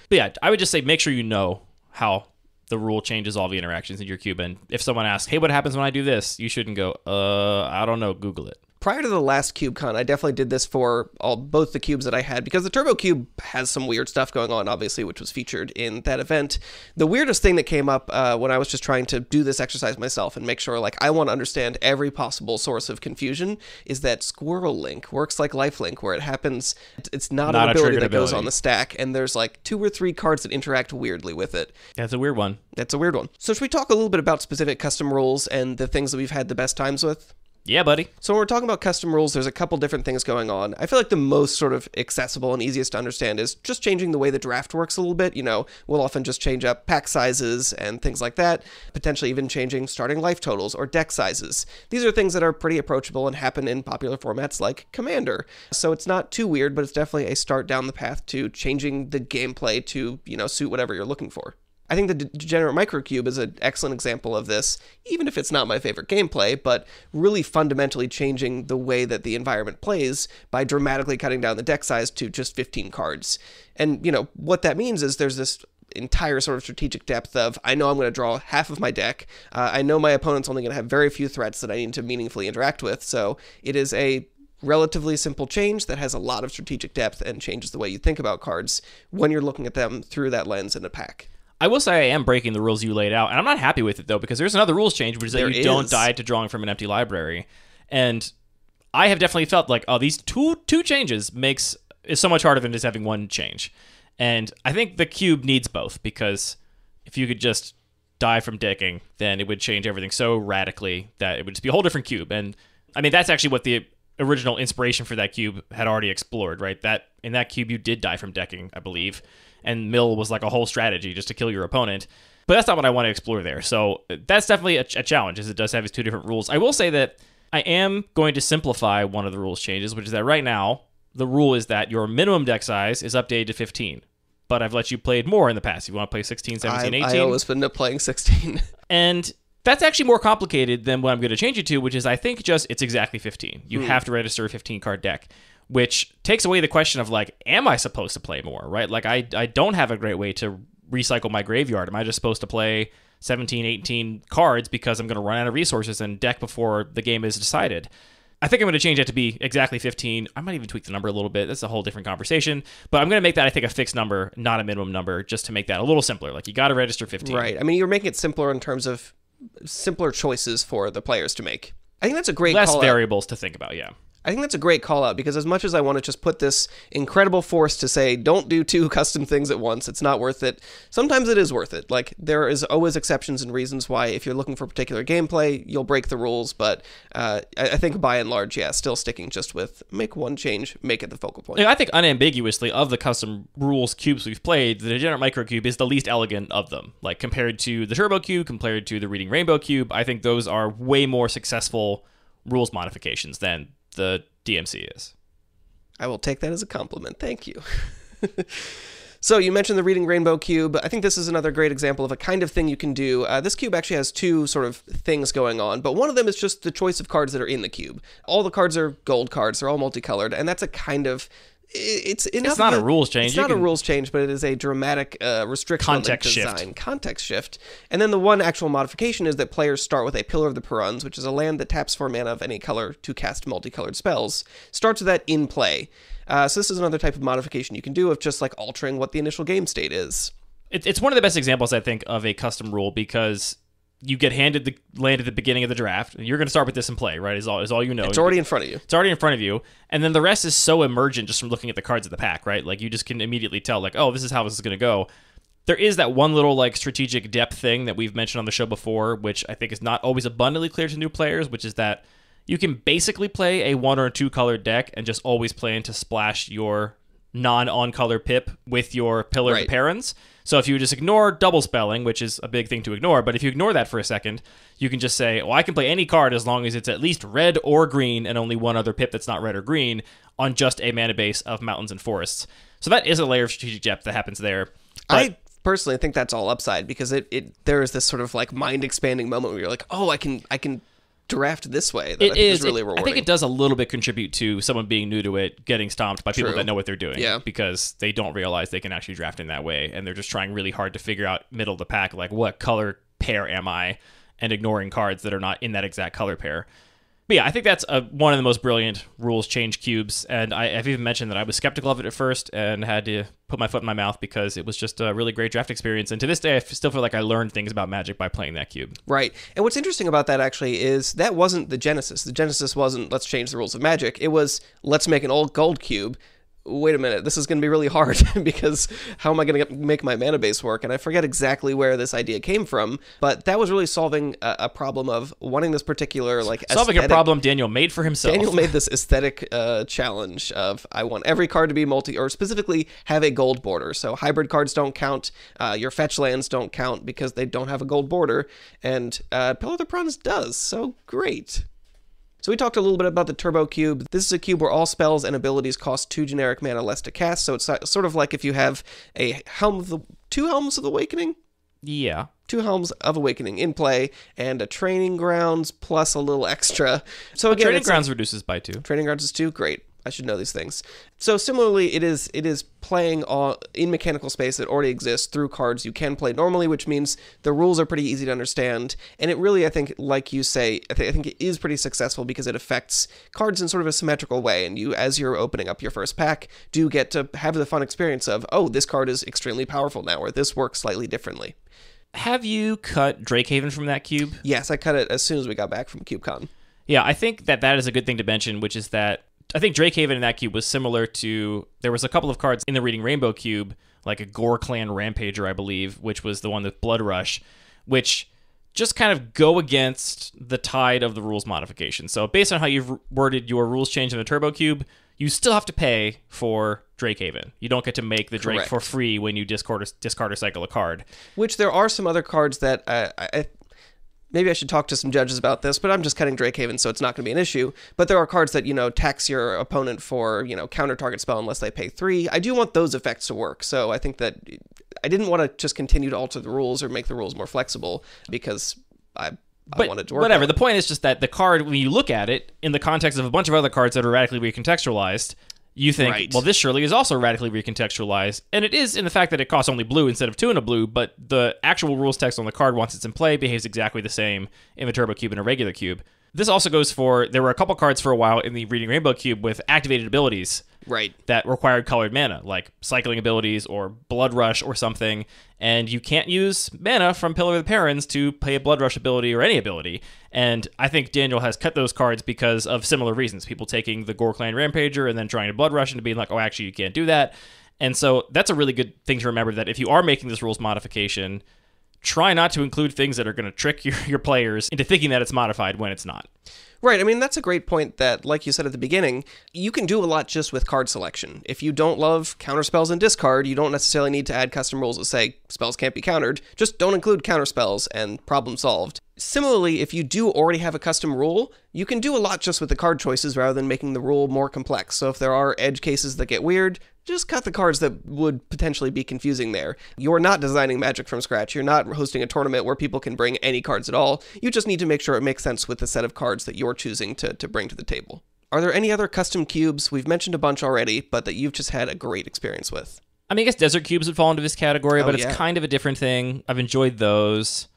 But yeah, I would just say make sure you know how the rule changes all the interactions in your cube. And if someone asks, hey, what happens when I do this? You shouldn't go, I don't know, Google it. Prior to the last CubeCon, I definitely did this for both the cubes that I had, because the Turbo Cube has some weird stuff going on, obviously, which was featured in that event. The weirdest thing that came up when I was just trying to do this exercise myself and make sure, I want to understand every possible source of confusion, is that Squirrel Link works like Lifelink, where it happens, it's not an ability that goes on the stack, and there's 2 or 3 cards that interact weirdly with it. That's a weird one. That's a weird one. So should we talk a little bit about specific custom rules and the things that we've had the best times with? Yeah, buddy. So when we're talking about custom rules, there's a couple different things going on. I feel like the most sort of accessible and easiest to understand is just changing the way the draft works a little bit. We'll often just change up pack sizes and things like that, potentially even changing starting life totals or deck sizes. These are things that are pretty approachable and happen in popular formats like Commander. So it's not too weird, but it's definitely a start down the path to changing the gameplay to, suit whatever you're looking for. I think the Degenerate Microcube is an excellent example of this, even if it's not my favorite gameplay, but really fundamentally changing the way that the environment plays by dramatically cutting down the deck size to just 15 cards. And, what that means is there's this entire sort of strategic depth of, I know I'm going to draw half of my deck, I know my opponent's only going to have very few threats that I need to meaningfully interact with, so it is a relatively simple change that has a lot of strategic depth and changes the way you think about cards when you're looking at them through that lens in a pack. I will say I am breaking the rules you laid out, and I'm not happy with it, though, because there's another rules change, which is that you don't die to drawing from an empty library. And I have definitely felt like, these two changes is so much harder than just having one change. And I think the cube needs both, because if you could just die from decking, then it would change everything so radically that it would just be a whole different cube. And, I mean, that's actually what the original inspiration for that cube had already explored, right? That in that cube, you did die from decking, I believe. And mill was like a whole strategy just to kill your opponent. But that's not what I want to explore there. So that's definitely a challenge, as it does have its two different rules. I will say that I am going to simplify one of the rules changes, which is that right now, the rule is that your minimum deck size is updated to 15. But I've let you play more in the past. If you want to play 16, 17, 18. I always end up playing 16. And that's actually more complicated than what I'm going to change it to, which is I think it's exactly 15. You have to register a 15-card deck, which takes away the question of, like, am I supposed to play more, right? Like, I don't have a great way to recycle my graveyard. Am I just supposed to play 17, 18 cards because I'm going to run out of resources and deck before the game is decided? I think I'm going to change that to be exactly 15. I might even tweak the number a little bit. That's a whole different conversation. But I'm going to make that, I think, a fixed number, not a minimum number, just to make that a little simpler. Like, you got to register 15. Right. I mean, you're making it simpler in terms of simpler choices for the players to make. I think that's a great Less call variables to think about, yeah. I think that's a great call out, because as much as I want to just put this incredible force to say, don't do two custom things at once, it's not worth it. Sometimes it is worth it. Like, there is always exceptions and reasons why, if you're looking for particular gameplay, you'll break the rules. But I think by and large, still sticking just with make one change, make it the focal point. I think unambiguously, of the custom rules cubes we've played, the Degenerate Microcube is the least elegant of them. Like, compared to the Turbo Cube, compared to the Reading Rainbow Cube, I think those are way more successful rules modifications than the DMC is. I will take that as a compliment. Thank you. So you mentioned the Reading Rainbow Cube. I think this is another great example of a kind of thing you can do. This cube actually has two sort of things going on, but one of them is just the choice of cards that are in the cube. All the cards are gold cards. They're all multicolored, and that's a kind of... It's not a rules change. It's not a rules change, but it is a dramatic restriction on the design. Context shift. And then the one actual modification is that players start with a Pillar of the Perons, which is a land that taps for mana of any color to cast multicolored spells. Starts with that in play. So this is another type of modification you can do of just like altering what the initial game state is. It's one of the best examples, I think, of a custom rule, because you get handed the land at the beginning of the draft. You're going to start with this in play, right? Is all you know. It's already in front of you. It's already in front of you. And then the rest is so emergent just from looking at the cards of the pack, right? Like, you just can immediately tell, like, oh, this is how this is going to go. There is that one little, like, strategic depth thing that we've mentioned on the show before, which I think is not always abundantly clear to new players, which is that you can basically play a 1 or 2 colored deck and just always plan to splash your non-on-color pip with your Pillar of the Perons. So if you just ignore double spelling, which is a big thing to ignore, but if you ignore that for a second, you can just say, well, I can play any card as long as it's at least red or green and only one other pip that's not red or green on just a mana base of mountains and forests. So that is a layer of strategic depth that happens there. But I personally think that's all upside, because there is this sort of like mind-expanding moment where you're like, oh, I can draft this way. That I think is really rewarding. I think it does a little bit contribute to someone being new to it getting stomped by people that know what they're doing. Yeah. Because they don't realize they can actually draft in that way, and they're just trying really hard to figure out middle of the pack, like, what color pair am I, and ignoring cards that are not in that exact color pair. But yeah, I think that's one of the most brilliant rules change cubes, and I've even mentioned that I was skeptical of it at first and had to put my foot in my mouth because it was just a really great draft experience, and to this day I still feel like I learned things about Magic by playing that cube. Right, and what's interesting about that actually is that wasn't the genesis. The genesis wasn't, let's change the rules of Magic. It was, let's make an old gold cube wait a minute, this is going to be really hard because how am I going to make my mana base work? And I forget exactly where this idea came from, but that was really solving a problem of wanting this particular solving a problem Daniel made for himself. Daniel made this aesthetic challenge of I want every card to be or specifically have a gold border. So hybrid cards don't count, your fetch lands don't count because they don't have a gold border, and Pillar of the Bronze does. So great. So we talked a little bit about the Turbo Cube. This is a cube where all spells and abilities cost 2 generic mana less to cast, so it's sort of like if you have a two Helms of the Awakening? Yeah. 2 Helms of Awakening in play, and a Training Grounds plus a little extra. So again, Training Grounds reduces by 2. Training Grounds is 2? Great. I should know these things. So similarly, it is playing in mechanical space that already exists through cards you can play normally, which means the rules are pretty easy to understand. And it really, I think, like you say, I think it is pretty successful because it affects cards in sort of a symmetrical way. And you, as you're opening up your first pack, do get to have the fun experience of, oh, this card is extremely powerful now, or this works slightly differently. Have you cut Drakehaven from that cube? Yes, I cut it as soon as we got back from CubeCon. Yeah, I think that is a good thing to mention, which is that I think Drakehaven in that cube was similar to, there was a couple of cards in the Reading Rainbow cube, like a Gore Clan Rampager, I believe, which was the one with Blood Rush, which just kind of go against the tide of the rules modification. So based on how you've worded your rules change in the Turbo Cube, you still have to pay for Drakehaven. You don't get to make the Drake for free when you discard or cycle a card. Which there are some other cards that maybe I should talk to some judges about this, but I'm just cutting Drakehaven, so it's not going to be an issue. But there are cards that, tax your opponent for, counter target spell unless they pay 3. I do want those effects to work, so I think that I didn't want to just continue to alter the rules or make the rules more flexible because I wanted to work. Whatever. The point is just that the card, when you look at it in the context of a bunch of other cards that are radically recontextualized, you think, well, this surely is also radically recontextualized. And it is in the fact that it costs only blue instead of 2 and a blue, but the actual rules text on the card, once it's in play, behaves exactly the same in a Turbo Cube and a regular cube. This also goes for, there were a couple cards for a while in the Reading Rainbow cube with activated abilities that required colored mana, like cycling abilities or Blood Rush or something, and you can't use mana from Pillar of the Parents to play a Blood Rush ability or any ability. And I think Daniel has cut those cards because of similar reasons. People taking the Gore Clan Rampager and then trying to Blood Rush into being like, oh, actually, you can't do that. And so that's a really good thing to remember, that if you are making this rules modification, try not to include things that are going to trick your players into thinking that it's modified when it's not. Right, I mean, that's a great point that, like you said at the beginning, you can do a lot just with card selection. If you don't love counterspells and discard, you don't necessarily need to add custom rules that say spells can't be countered. Just don't include counterspells and problem solved. Similarly, if you do already have a custom rule, you can do a lot just with the card choices rather than making the rule more complex. So if there are edge cases that get weird, just cut the cards that would potentially be confusing there. You're not designing Magic from scratch. You're not hosting a tournament where people can bring any cards at all. You just need to make sure it makes sense with the set of cards that you're choosing to bring to the table. Are there any other custom cubes? We've mentioned a bunch already, but that you've just had a great experience with. I mean, I guess Desert Cubes would fall into this category, but it's kind of a different thing. I've enjoyed those.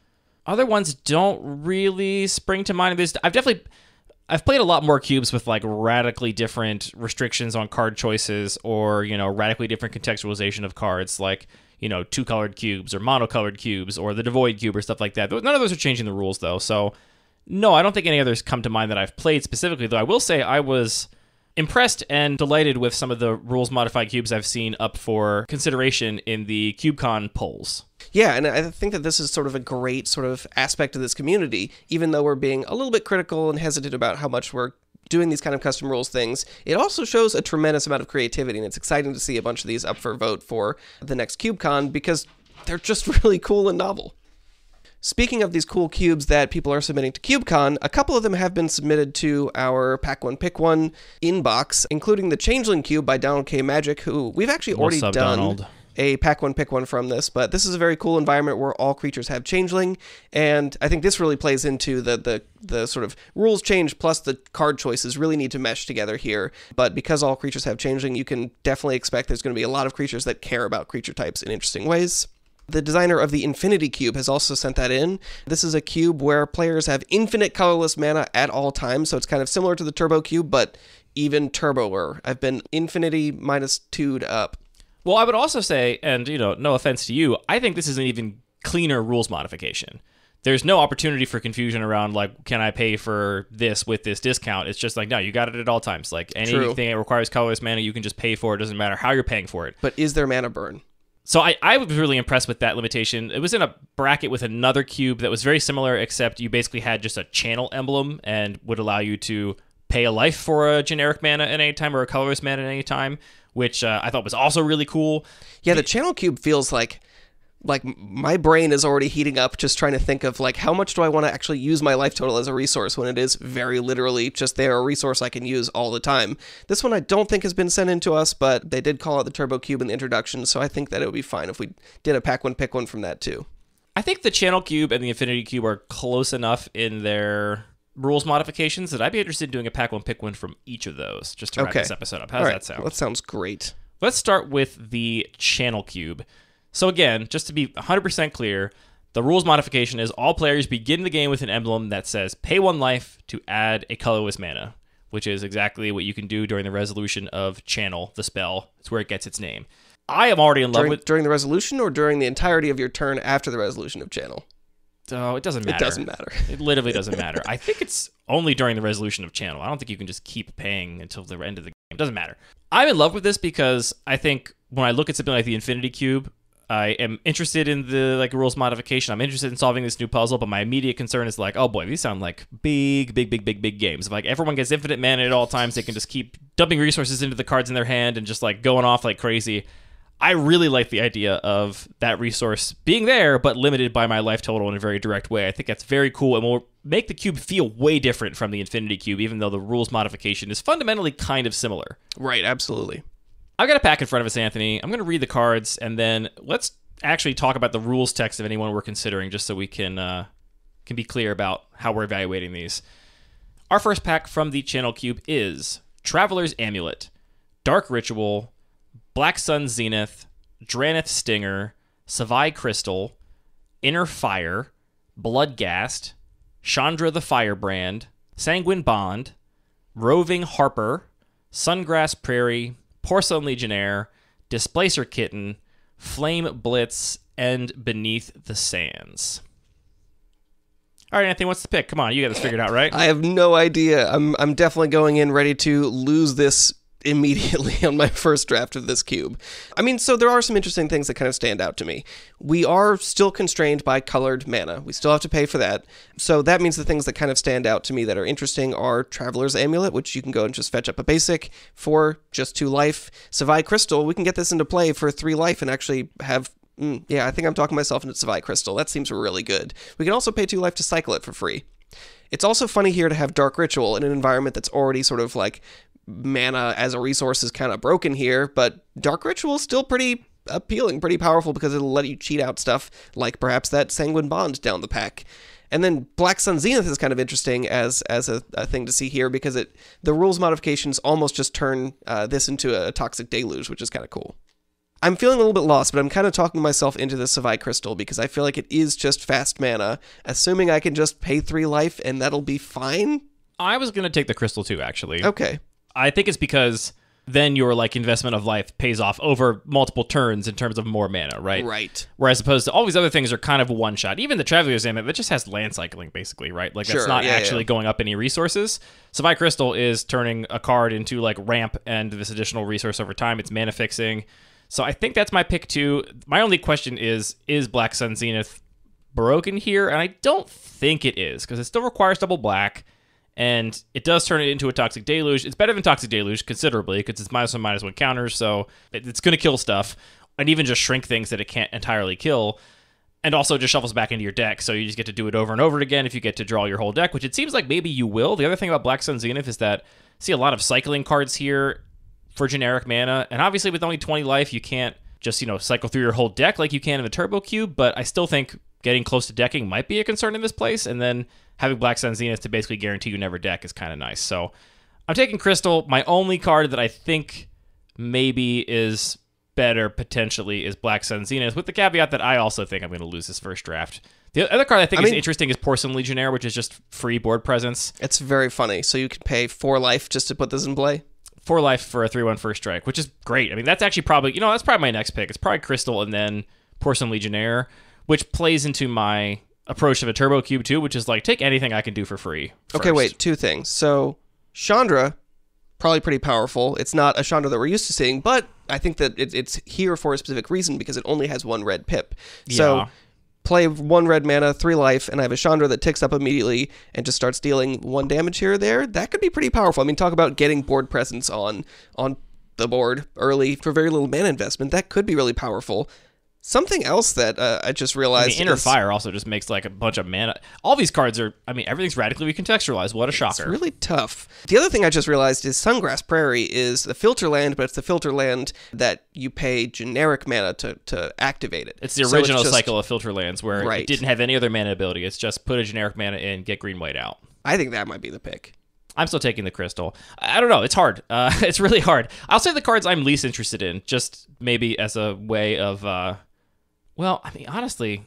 Other ones don't really spring to mind. I've played a lot more cubes with like radically different restrictions on card choices, or, radically different contextualization of cards, like, 2-colored cubes or monocolored cubes or the Devoid Cube or stuff like that. None of those are changing the rules, though. So, no, I don't think any others come to mind that I've played specifically, though I will say I was impressed and delighted with some of the rules modified cubes I've seen up for consideration in the CubeCon polls. Yeah, and I think that this is sort of a great sort of aspect of this community, even though we're being a little bit critical and hesitant about how much we're doing these kind of custom rules things. It also shows a tremendous amount of creativity, and it's exciting to see a bunch of these up for vote for the next CubeCon because they're just really cool and novel. Speaking of these cool cubes that people are submitting to CubeCon, a couple of them have been submitted to our Pack One Pick One inbox, including the Changeling Cube by Donald K. Magic, who we've actually already done Donald. A Pack One Pick One from this, but this is a very cool environment where all creatures have Changeling, and I think this really plays into the sort of rules change plus the card choices really need to mesh together here. But because all creatures have Changeling, you can definitely expect there's going to be a lot of creatures that care about creature types in interesting ways. The designer of the Infinity Cube has also sent that in. This is a cube where players have infinite colorless mana at all times, so it's kind of similar to the Turbo Cube, but even turboer. I've been infinity minus 2'd up. Well, I would also say, and no offense to you, I think this is an even cleaner rules modification. there's no opportunity for confusion around, like, can I pay for this with this discount? It's just like, no, you got it at all times. Like, anything that requires colorless mana, you can just pay for it. It doesn't matter how you're paying for it. But is there mana burn? So I was really impressed with that limitation. It was in a bracket with another cube that was very similar, except you basically had just a channel emblem and would allow you to pay a life for a generic mana at any time or a colorless mana at any time, which I thought was also really cool. Yeah, the channel cube feels like my brain is already heating up just trying to think of like how much do I want to actually use my life total as a resource when it is very literally just there, a resource I can use all the time. This one I don't think has been sent in to us, but they did call out the turbo cube in the introduction, so I think that it would be fine if we did a pack one pick one from that too. I think the channel cube and the infinity cube are close enough in their rules modifications that I'd be interested in doing a pack one pick one from each of those just to wrap this episode up. How does that sound? Well, that sounds great. Let's start with the channel cube. So again, just to be 100% clear, the rules modification is all players begin the game with an emblem that says pay 1 life to add a colorless mana, which is exactly what you can do during the resolution of Channel, the spell. It's where it gets its name. I am already in love with... During the resolution or during the entirety of your turn after the resolution of Channel? Oh, it doesn't matter. It doesn't matter. It literally doesn't matter. I think it's only during the resolution of Channel. I don't think you can just keep paying until the end of the game. It doesn't matter. I'm in love with this because I think when I look at something like the Infinity Cube, I am interested in the rules modification. I'm interested in solving this new puzzle, but my immediate concern is like, oh boy, these sound like big games. If like everyone gets infinite mana at all times, they can just keep dumping resources into the cards in their hand and just like going off like crazy. I really like the idea of that resource being there, but limited by my life total in a very direct way. I think that's very cool and will make the cube feel way different from the Infinity Cube, even though the rules modification is fundamentally kind of similar. Right, absolutely. I've got a pack in front of us, Anthony. I'm going to read the cards, and then let's actually talk about the rules text of anyone we're considering, just so we can be clear about how we're evaluating these. Our first pack from the Channel Cube is Traveler's Amulet, Dark Ritual, Black Sun Zenith, Draneth Stinger, Savai Crystal, Inner Fire, Bloodghast, Chandra the Firebrand, Sanguine Bond, Roving Harper, Sungrass Prairie, Porcelain Legionnaire, Displacer Kitten, Flame Blitz, and Beneath the Sands. All right, Anthony, what's the pick? Come on, you got this figured out, right? I have no idea. I'm definitely going in ready to lose this immediately on my first draft of this cube. I mean, so there are some interesting things that kind of stand out to me. We are still constrained by colored mana. We still have to pay for that. So that means the things that kind of stand out to me that are interesting are Traveler's Amulet, which you can go and just fetch up a basic for just 2 life. Savai Crystal, we can get this into play for 3 life and actually have... yeah, I think I'm talking myself into Savai Crystal. That seems really good. We can also pay 2 life to cycle it for free. It's also funny here to have Dark Ritual in an environment that's already sort of like mana as a resource is kind of broken here, but Dark Ritual is still pretty appealing, pretty powerful because it'll let you cheat out stuff like perhaps that Sanguine Bond down the pack. And then Black Sun Zenith is kind of interesting as a thing to see here because the rules modifications almost just turn this into a Toxic Deluge, which is kind of cool. I'm feeling a little bit lost, but I'm kind of talking myself into the Savai Crystal because I feel like it is just fast mana, assuming I can just pay 3 life and that'll be fine. I was going to take the Crystal too, actually. Okay. I think it's because then your like investment of life pays off over multiple turns in terms of more mana, right? Right. Whereas opposed to all these other things are kind of one shot. Even the Traveler's Amulet, that just has land cycling basically, right? Like that's not actually going up any resources. Savai Crystal is turning a card into like ramp and this additional resource over time. It's mana fixing. So I think that's my pick too. My only question is Black Sun Zenith broken here? And I don't think it is because it still requires double black. And it does turn it into a Toxic Deluge. It's better than Toxic Deluge considerably because it's -1/-1 counters, so it's going to kill stuff and even just shrink things that it can't entirely kill. And also just shuffles back into your deck, so you just get to do it over and over again if you get to draw your whole deck, which it seems like maybe you will. The other thing about Black Sun Zenith is that I see a lot of cycling cards here for generic mana, and obviously with only 20 life, you can't just, cycle through your whole deck like you can in the Turbo Cube, but I still think getting close to decking might be a concern in this place, and then having Black Sun Zenith to basically guarantee you never deck is kind of nice. So I'm taking Crystal. My only card that I think maybe is better potentially is Black Sun Zenith, with the caveat that I also think I'm going to lose this first draft. The other card I think is interesting is Porcelain Legionnaire, which is just free board presence. It's very funny. So you can pay 4 life just to put this in play? 4 life for a 3/1 first strike, which is great. I mean, that's actually probably, that's probably my next pick. It's probably Crystal and then Porcelain Legionnaire, which plays into my approach of a turbo cube too, which is like take anything I can do for free first. Okay, wait, 2 things. So Chandra, probably pretty powerful. It's not a Chandra that we're used to seeing, but I think that it's here for a specific reason because it only has 1 red pip. So play 1 red mana, 3 life, and I have a Chandra that ticks up immediately and just starts dealing 1 damage here or there. That could be pretty powerful. I mean, talk about getting board presence on the board early for very little mana investment. That could be really powerful. Something else that I just realized Inner Fire also just makes like a bunch of mana. All these cards are, everything's radically recontextualized. What a shocker. It's really tough. The other thing I just realized is Sungrass Prairie is the filter land, but it's the filter land that you pay generic mana to activate it. It's the original cycle of filter lands where it didn't have any other mana ability. It's just put a generic mana in, get green, white out. I think that might be the pick. I'm still taking the crystal. I don't know. It's hard. It's really hard. I'll say the cards I'm least interested in, just maybe as a way of... honestly,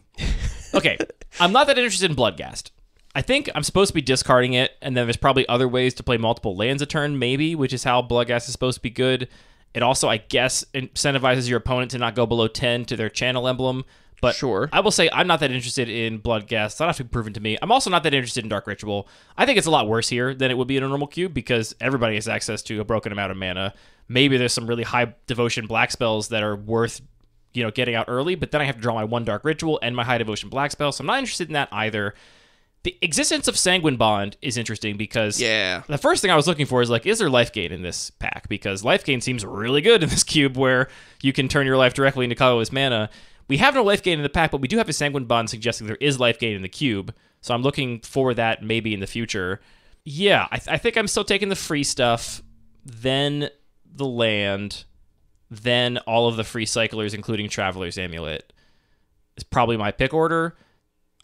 okay, I'm not that interested in Bloodghast. I think I'm supposed to be discarding it, and then there's probably other ways to play multiple lands a turn, maybe, which is how Bloodghast is supposed to be good. It also, I guess, incentivizes your opponent to not go below 10 to their channel emblem. But sure. I will say I'm not that interested in Bloodghast. That'll have to be proven to me. I'm also not that interested in Dark Ritual. I think it's a lot worse here than it would be in a normal cube because everybody has access to a broken amount of mana. Maybe there's some really high devotion black spells that are worth getting out early, but then I have to draw my 1 Dark Ritual and my high devotion black spell, so I'm not interested in that either. The existence of Sanguine Bond is interesting because the first thing I was looking for is is there life gain in this pack? Because life gain seems really good in this cube where you can turn your life directly into colorless mana. We have no life gain in the pack, but we do have a Sanguine Bond suggesting there is life gain in the cube, so I'm looking for that maybe in the future. Yeah, I think I'm still taking the free stuff, then the land, then all of the free cyclers, including Traveler's Amulet, is probably my pick order.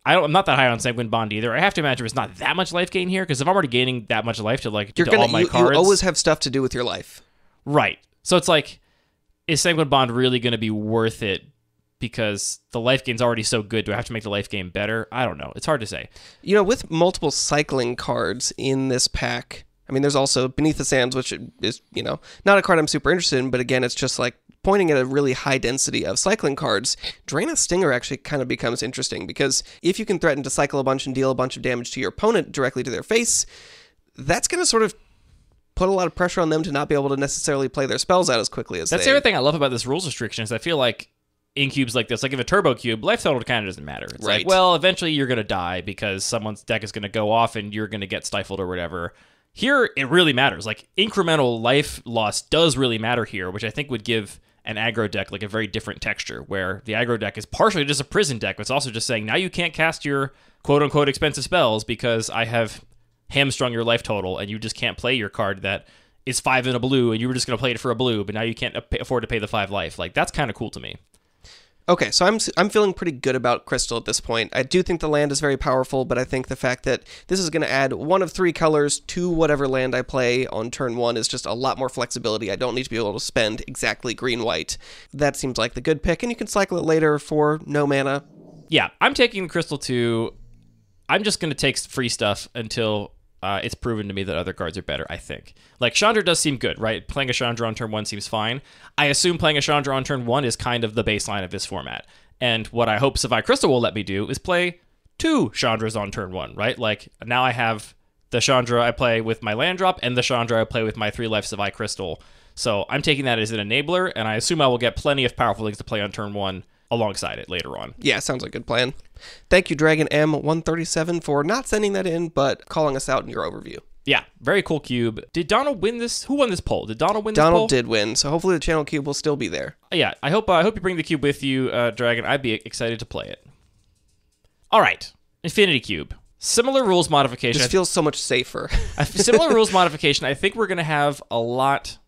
I'm not that high on Sanguine Bond either. I have to imagine there's not that much life gain here, because if I'm already gaining that much life to all my cards... You always have stuff to do with your life. Right. So it's is Sanguine Bond really going to be worth it? Because the life gain's already so good. Do I have to make the life gain better? I don't know. It's hard to say. With multiple cycling cards in this pack... there's also Beneath the Sands, which is, not a card I'm super interested in, but again, it's just pointing at a really high density of cycling cards. Drain of Stinger actually kind of becomes interesting because if you can threaten to cycle a bunch and deal a bunch of damage to your opponent directly to their face, that's going to sort of put a lot of pressure on them to not be able to necessarily play their spells out as quickly as That's the other thing I love about this rules restriction is I feel like in cubes like this, if a turbo cube, life total kind of doesn't matter. It's eventually you're going to die because someone's deck is going to go off and you're going to get stifled or whatever. Here, it really matters. Incremental life loss does really matter here, which I think would give an aggro deck a very different texture, where the aggro deck is partially just a prison deck, but it's also just saying, now you can't cast your quote-unquote expensive spells because I have hamstrung your life total, and you just can't play your card that is 5 in a blue, and you were just going to play it for a blue, but now you can't afford to pay the 5 life. That's kind of cool to me. Okay, so I'm feeling pretty good about Crystal at this point. I do think the land is very powerful, but I think the fact that this is going to add 1 of 3 colors to whatever land I play on turn 1 is just a lot more flexibility. I don't need to be able to spend exactly green-white. That seems like the good pick, and you can cycle it later for no mana. Yeah, I'm taking Crystal 2. I'm just going to take free stuff until it's proven to me that other cards are better, I think. Chandra does seem good, right? Playing a Chandra on turn 1 seems fine. I assume playing a Chandra on turn 1 is kind of the baseline of this format. And what I hope Savai Crystal will let me do is play 2 Chandras on turn 1, right? Now I have the Chandra I play with my land drop and the Chandra I play with my 3-life Savai Crystal. So I'm taking that as an enabler, and I assume I will get plenty of powerful things to play on turn 1 alongside it later on. Yeah, sounds like a good plan. Thank you, Dragon M137, for not sending that in, but calling us out in your overview. Yeah, very cool cube. Did Donald win this? Who won this poll? Did Donald win this poll? Donald did win, so hopefully the channel cube will still be there. Yeah, I hope you bring the cube with you, Dragon. I'd be excited to play it. All right, Infinity Cube. Similar rules modification. This feels so much safer. Similar rules modification. I think we're going to have a lot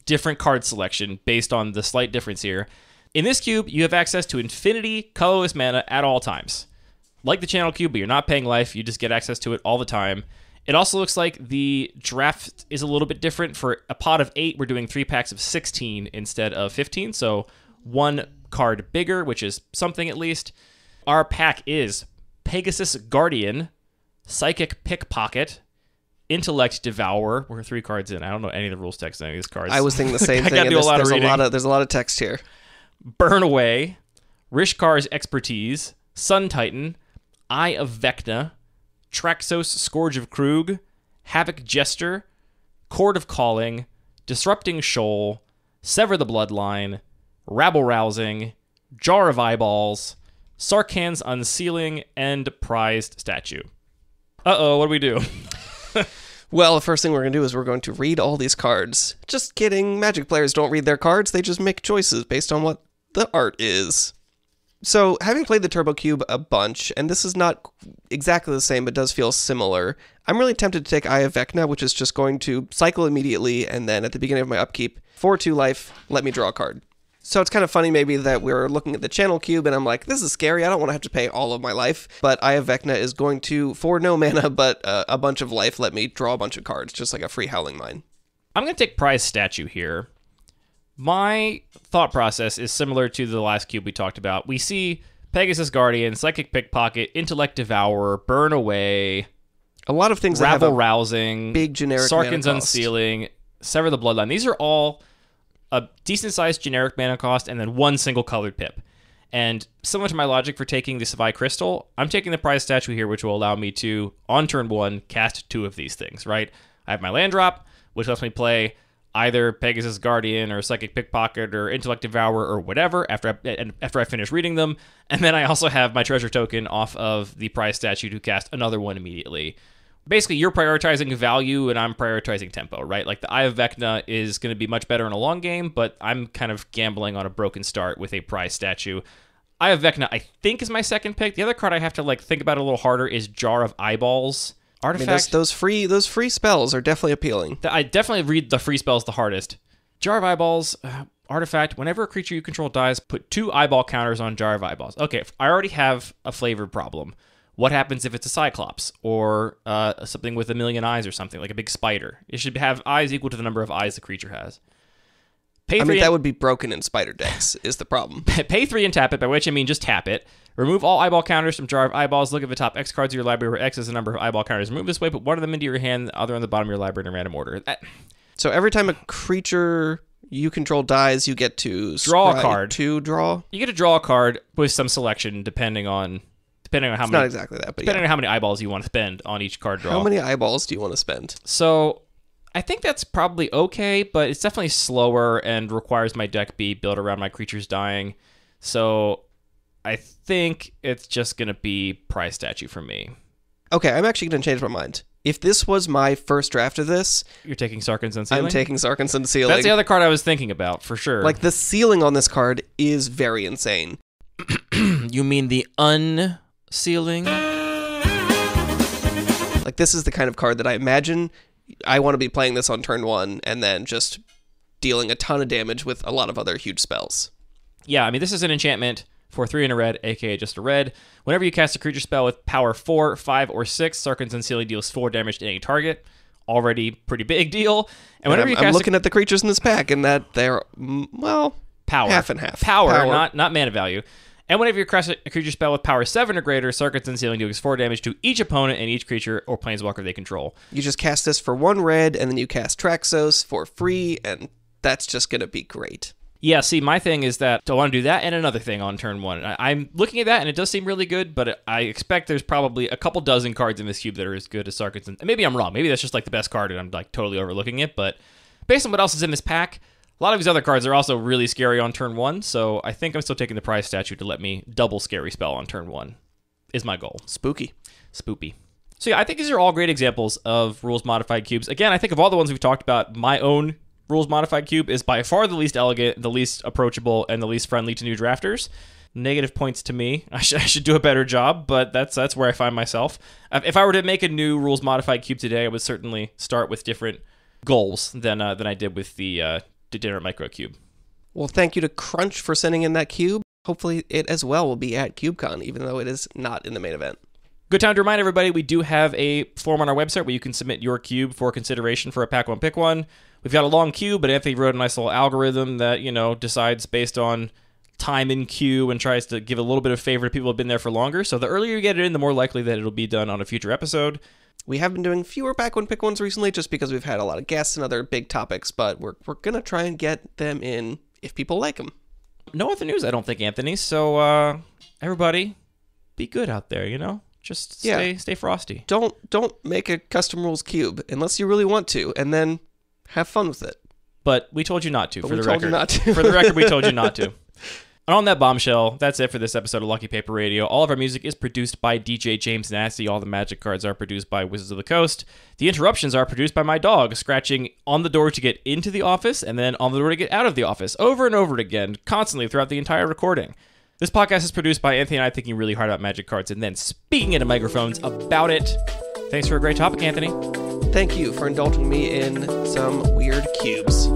different card selection based on the slight difference here. In this cube, you have access to infinity colorless mana at all times. Like the channel cube, but you're not paying life. You just get access to it all the time. It also looks like the draft is a little bit different. For a pot of 8, we're doing 3 packs of 16 instead of 15. So 1 card bigger, which is something at least. Our pack is Pegasus Guardian, Psychic Pickpocket, Intellect Devourer. We're 3 cards in. I don't know any of the rules text on any of these cards. I was thinking the same thing. There's a lot of text here. Burn Away, Rishkar's Expertise, Sun Titan, Eye of Vecna, Traxos Scourge of Krug, Havoc Jester, Chord of Calling, Disrupting Shoal, Sever the Bloodline, Rabble Rousing, Jar of Eyeballs, Sarkhan's Unsealing, and Prized Statue. Uh-oh, what do we do? Well, the first thing we're going to do is we're going to read all these cards. Just kidding. Magic players don't read their cards. They just make choices based on what the art is. So, having played the Turbo Cube a bunch, and this is not exactly the same, but does feel similar, I'm really tempted to take Eye of Vecna, which is just going to cycle immediately, and then at the beginning of my upkeep, for 2 life, let me draw a card. So it's kind of funny maybe that we're looking at the Channel Cube, and I'm like, this is scary, I don't want to have to pay all of my life, but Eye of Vecna is going to, for no mana, but a bunch of life, let me draw a bunch of cards, just like a free Howling Mine. I'm going to take Prized Statue here. My thought process is similar to the last cube we talked about. We see Pegasus Guardian, Psychic Pickpocket, Intellect Devourer, Burn Away, a lot of things that Rabble have a Rousing, big generic Sarkhan's mana cost. Unsealing, Sever the Bloodline. These are all a decent-sized generic mana cost and then 1 single colored pip. And similar to my logic for taking the Savai Crystal, I'm taking the Prized Statue here, which will allow me to, on turn 1, cast 2 of these things, right? I have my land drop, which lets me play either Pegasus Guardian or Psychic Pickpocket or Intellect Devourer or whatever after I finish reading them. And then I also have my treasure token off of the Prized Statue to cast another one immediately. Basically, you're prioritizing value and I'm prioritizing tempo, right? Like the Eye of Vecna is going to be much better in a long game, but I'm kind of gambling on a broken start with a Prized Statue. Eye of Vecna, I think, is my second pick. The other card I have to think about a little harder is Jar of Eyeballs. Artifact. I mean, those free spells are definitely appealing. I definitely read the free spells the hardest. Jar of Eyeballs, artifact. Whenever a creature you control dies, put 2 eyeball counters on Jar of Eyeballs. Okay, I already have a flavor problem. What happens if it's a Cyclops or something with 1,000,000 eyes or something, like a big spider? It should have eyes equal to the number of eyes the creature has. That would be broken in spider decks, is the problem. Pay 3 and tap it, by which I mean just tap it. Remove all eyeball counters from Jar of Eyeballs. Look at the top X cards of your library where X is the number of eyeball counters. Remove this way, put one of them into your hand, the other on the bottom of your library in a random order. So every time a creature you control dies, you get to draw a card. To draw? You get to draw a card with some selection depending on how many. Not exactly that, but depending on how many eyeballs you want to spend on each card draw. How many eyeballs do you want to spend? So I think that's probably okay, but it's definitely slower and requires my deck be built around my creatures dying. So I think it's just going to be Prized Statue for me. Okay, I'm actually going to change my mind. If this was my first draft of this... You're taking Sarkhan's Unsealing? I'm taking Sarkhan's Unsealing. That's the other card I was thinking about, for sure. Like, the ceiling on this card is very insane. You mean the unsealing? Like, this is the kind of card that I imagine I want to be playing this on turn 1 and then just dealing a ton of damage with a lot of other huge spells. Yeah, I mean, this is an enchantment for 3 and a red, aka just a red. Whenever you cast a creature spell with power 4, 5, or 6, Sarkhan's Unsealing deals 4 damage to any target. Already pretty big deal. And whenever you cast I'm looking at the creatures in this pack, and that they're, well, power. Half and half. Power. Not mana value. And whenever you cast a creature spell with power 7 or greater, Sarkhan's Unsealing deals 4 damage to each opponent and each creature or planeswalker they control. You just cast this for 1 red, and then you cast Traxos for free, and that's just going to be great. Yeah, see, my thing is that I want to do that and another thing on turn 1. I'm looking at that, and it does seem really good, but I expect there's probably a couple dozen cards in this cube that are as good as Sarkhan's. And maybe I'm wrong. Maybe that's just like the best card, and I'm like totally overlooking it. But based on what else is in this pack, a lot of these other cards are also really scary on turn 1, so I think I'm still taking the Prized Statue to let me double Scary Spell on turn 1, is my goal. Spooky. Spoopy. So yeah, I think these are all great examples of rules-modified cubes. Again, I think of all the ones we've talked about, my own rules-modified cube is by far the least elegant, the least approachable, and the least friendly to new drafters. Negative points to me. I should do a better job, but that's where I find myself. If I were to make a new rules-modified cube today, I would certainly start with different goals than I did with the Degenerate Micro Cube. Well, thank you to Crunch for sending in that cube. Hopefully it as well will be at CubeCon, even though it is not in the main event. Good time to remind everybody, we do have a form on our website where you can submit your cube for consideration for a Pack 1 Pick 1. We've got a long queue, but Anthony wrote a nice little algorithm that, decides based on time in queue and tries to give a little bit of favor to people who have been there for longer. So the earlier you get it in, the more likely that it'll be done on a future episode. We have been doing fewer Pack 1 Pick 1s recently just because we've had a lot of guests and other big topics, but we're going to try and get them in if people like them. No other news, I don't think, Anthony. So everybody, be good out there, Just Yeah. stay frosty. Don't make a custom rules cube unless you really want to, and then have fun with it. But we told you not to, But for we the told record. you not to. For the record, we told you not to. And on that bombshell, that's it for this episode of Lucky Paper Radio. All of our music is produced by DJ James Nasty. All the magic cards are produced by Wizards of the Coast. The interruptions are produced by my dog, scratching on the door to get into the office and then on the door to get out of the office, over and over again, constantly throughout the entire recording. This podcast is produced by Anthony and I thinking really hard about magic cards and then speaking into microphones about it. Thanks for a great topic, Anthony. Thank you for indulging me in some weird cubes.